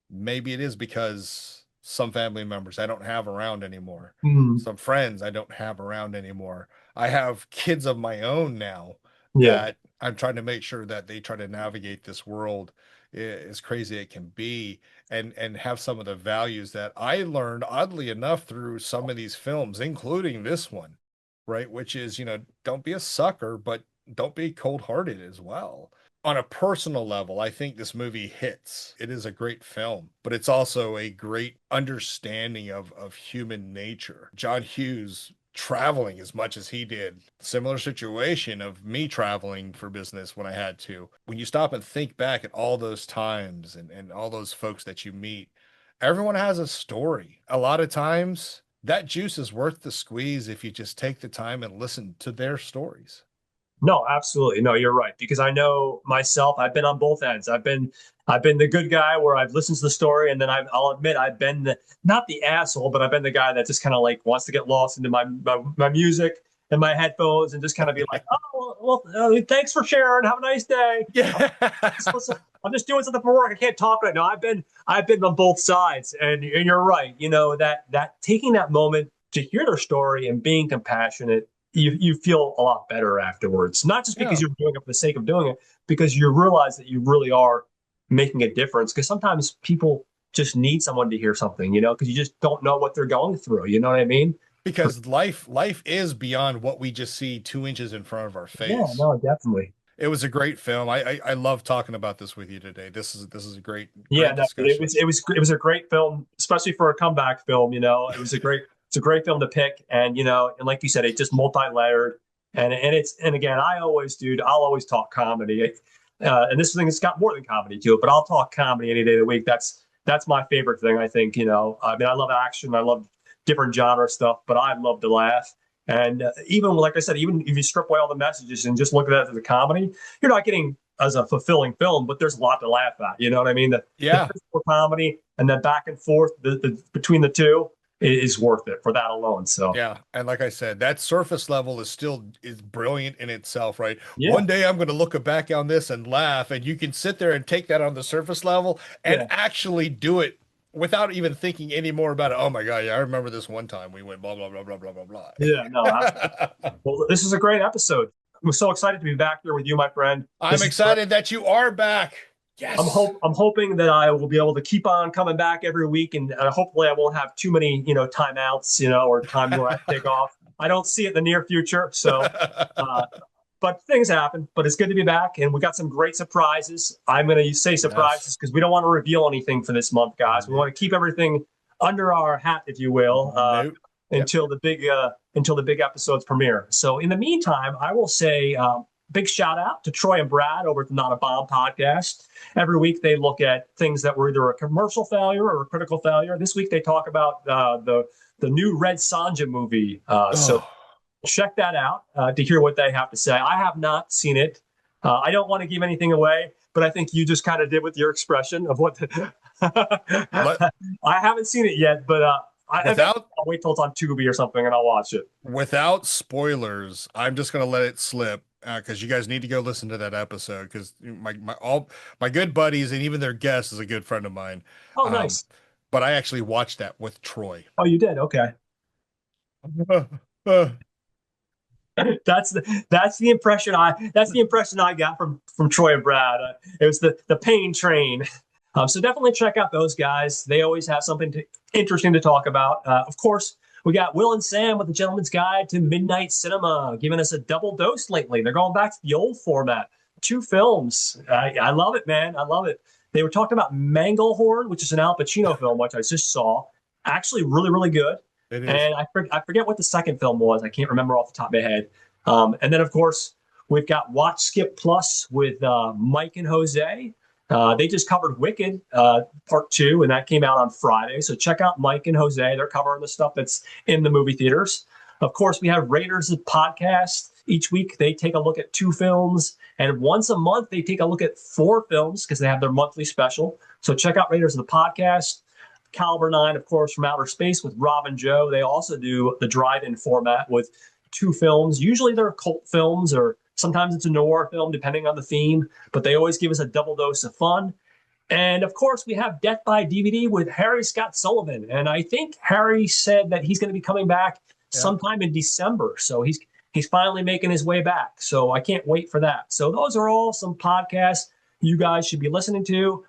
maybe it is because some family members I don't have around anymore,
mm,
some friends I don't have around anymore. I have kids of my own now
yeah,
that I'm trying to make sure that they try to navigate this world, as crazy it can be, and have some of the values that I learned, oddly enough, through some of these films, including this one, right? Which is, don't be a sucker, but don't be cold-hearted as well. On a personal level, I think this movie hits. It is a great film, but it's also a great understanding of human nature. John Hughes traveling as much as he did, similar situation of me traveling for business when I had to. When you stop and think back at all those times and all those folks that you meet, everyone has a story. A lot of times that juice is worth the squeeze if you just take the time and listen to their stories.
no, absolutely, no, you're right, because I know myself. I've been on both ends. I've been the good guy where I've listened to the story, and then I'll admit I've been not the asshole, but I've been the guy that just kind of like wants to get lost into my music, in my headphones and just kind of be like, oh, thanks for sharing. Have a nice day.
Yeah.
I'm just doing something for work. I can't talk right now. I've been on both sides, and you're right. You know, that taking that moment to hear their story and being compassionate, you feel a lot better afterwards. Not just because
Yeah.
you're doing it for the sake of doing it, because you realize that you really are making a difference. Because sometimes people just need someone to hear something, you know, because you just don't know what they're going through. You know what I mean?
Because life is beyond what we just see 2 inches in front of our
Yeah,
face.
no, definitely.
It was a great film. I love talking about this with you today. This is a
Yeah,
great
no, it
discussion.
was a great film, especially for a comeback film. You know, it's a great film to pick, and you know, and like you said, it's just multi-layered, and again, I'll always talk comedy, and this thing has got more than comedy to it, but I'll talk comedy any day of the week. That's my favorite thing. I think, you know, I mean, I love action, I love different genre stuff, but I love to laugh. And even like I said, even if you strip away all the messages and just look at it as a comedy, you're not getting as a fulfilling film, but there's a lot to laugh at. You know what I mean? The
Yeah.
physical comedy and then back and forth between the two is worth it for that alone. So
Yeah, and like I said, that surface level is brilliant in itself, right?
yeah,
One day I'm going to look back on this and laugh, and you can sit there and take that on the surface level and
yeah,
actually do it without even thinking any more about it. Oh my God, yeah, I remember this one time we went blah blah blah blah blah blah
yeah. No, absolutely.
blah.
Well, this is a great episode. I'm so excited to be back here with you, my friend.
I'm
This is great.
excited that you are back. Yes.
I'm hoping that I will be able to keep on coming back every week, and hopefully I won't have too many, you know, timeouts, you know, or time where I take off. I don't see it in the near future, so uh, but things happen. But it's good to be back, and we got some great surprises. I'm going to say
Yes.
surprises because we don't want to reveal anything for this month, guys. We want to keep everything under our hat, if you will,
Nope. Yep.
until the big episodes premiere. So in the meantime, I will say big shout out to Troy and Brad over at the Not a Bomb podcast. Every week they look at things that were either a commercial failure or a critical failure. This week they talk about the new Red Sonja movie. So
Oh,
check that out to hear what they have to say. I have not seen it. I don't want to give anything away, but I think you just kind of did with your expression of what.
let
I haven't seen it yet, but
without
I'll wait till it's on Tubi or something and I'll watch it.
without spoilers, I'm just gonna let it slip because you guys need to go listen to that episode because my all my good buddies and even their guest is a good friend of mine.
Oh,
Um,
nice.
but I actually watched that with Troy.
Oh, you did. Okay.
Uh,
That's the impression I got from Troy and Brad. It was the pain train. So definitely check out those guys. They always have interesting to talk about. Of course, we got Will and Sam with the Gentleman's Guide to Midnight Cinema, giving us a double dose lately. They're going back to the old format, 2 films. I love it, man. I love it. They were talking about Manglehorn, which is an Al Pacino film, which I just saw. Actually, really, really good.
it is.
And I forget what the second film was. I can't remember off the top of my head. And then, of course, we've got Watch Skip Plus with Mike and Jose. They just covered Wicked Part 2, and that came out on Friday. So check out Mike and Jose. They're covering the stuff that's in the movie theaters. Of course, we have Raiders of Podcast. Each week, they take a look at 2 films. And once a month, they take a look at 4 films because they have their monthly special. So check out Raiders of the Podcast. Caliber 9, of course, from outer space with Rob and Joe. They also do the drive-in format with 2 films. Usually they're cult films or sometimes it's a noir film, depending on the theme, but they always give us a double dose of fun. And of course, we have Death by DVD with Harry Scott Sullivan. And I think Harry said that he's going to be coming back
Yeah.
sometime in December. So he's finally making his way back. So I can't wait for that. So those are all some podcasts you guys should be listening to.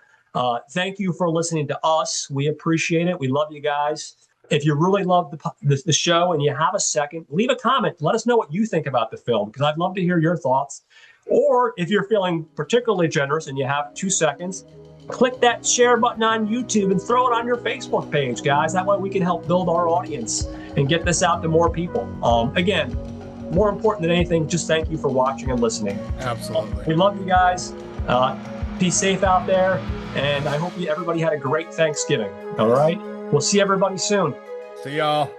Thank you for listening to us. We appreciate it. We love you guys. If you really love the show and you have a second, leave a comment. Let us know what you think about the film because I'd love to hear your thoughts. Or if you're feeling particularly generous and you have 2 seconds, click that share button on YouTube and throw it on your Facebook page, guys. That way we can help build our audience and get this out to more people. Again, more important than anything, just thank you for watching and listening.
Absolutely.
We love you guys. Be safe out there. And I hope everybody had a great Thanksgiving. All right. We'll see everybody soon.
See y'all.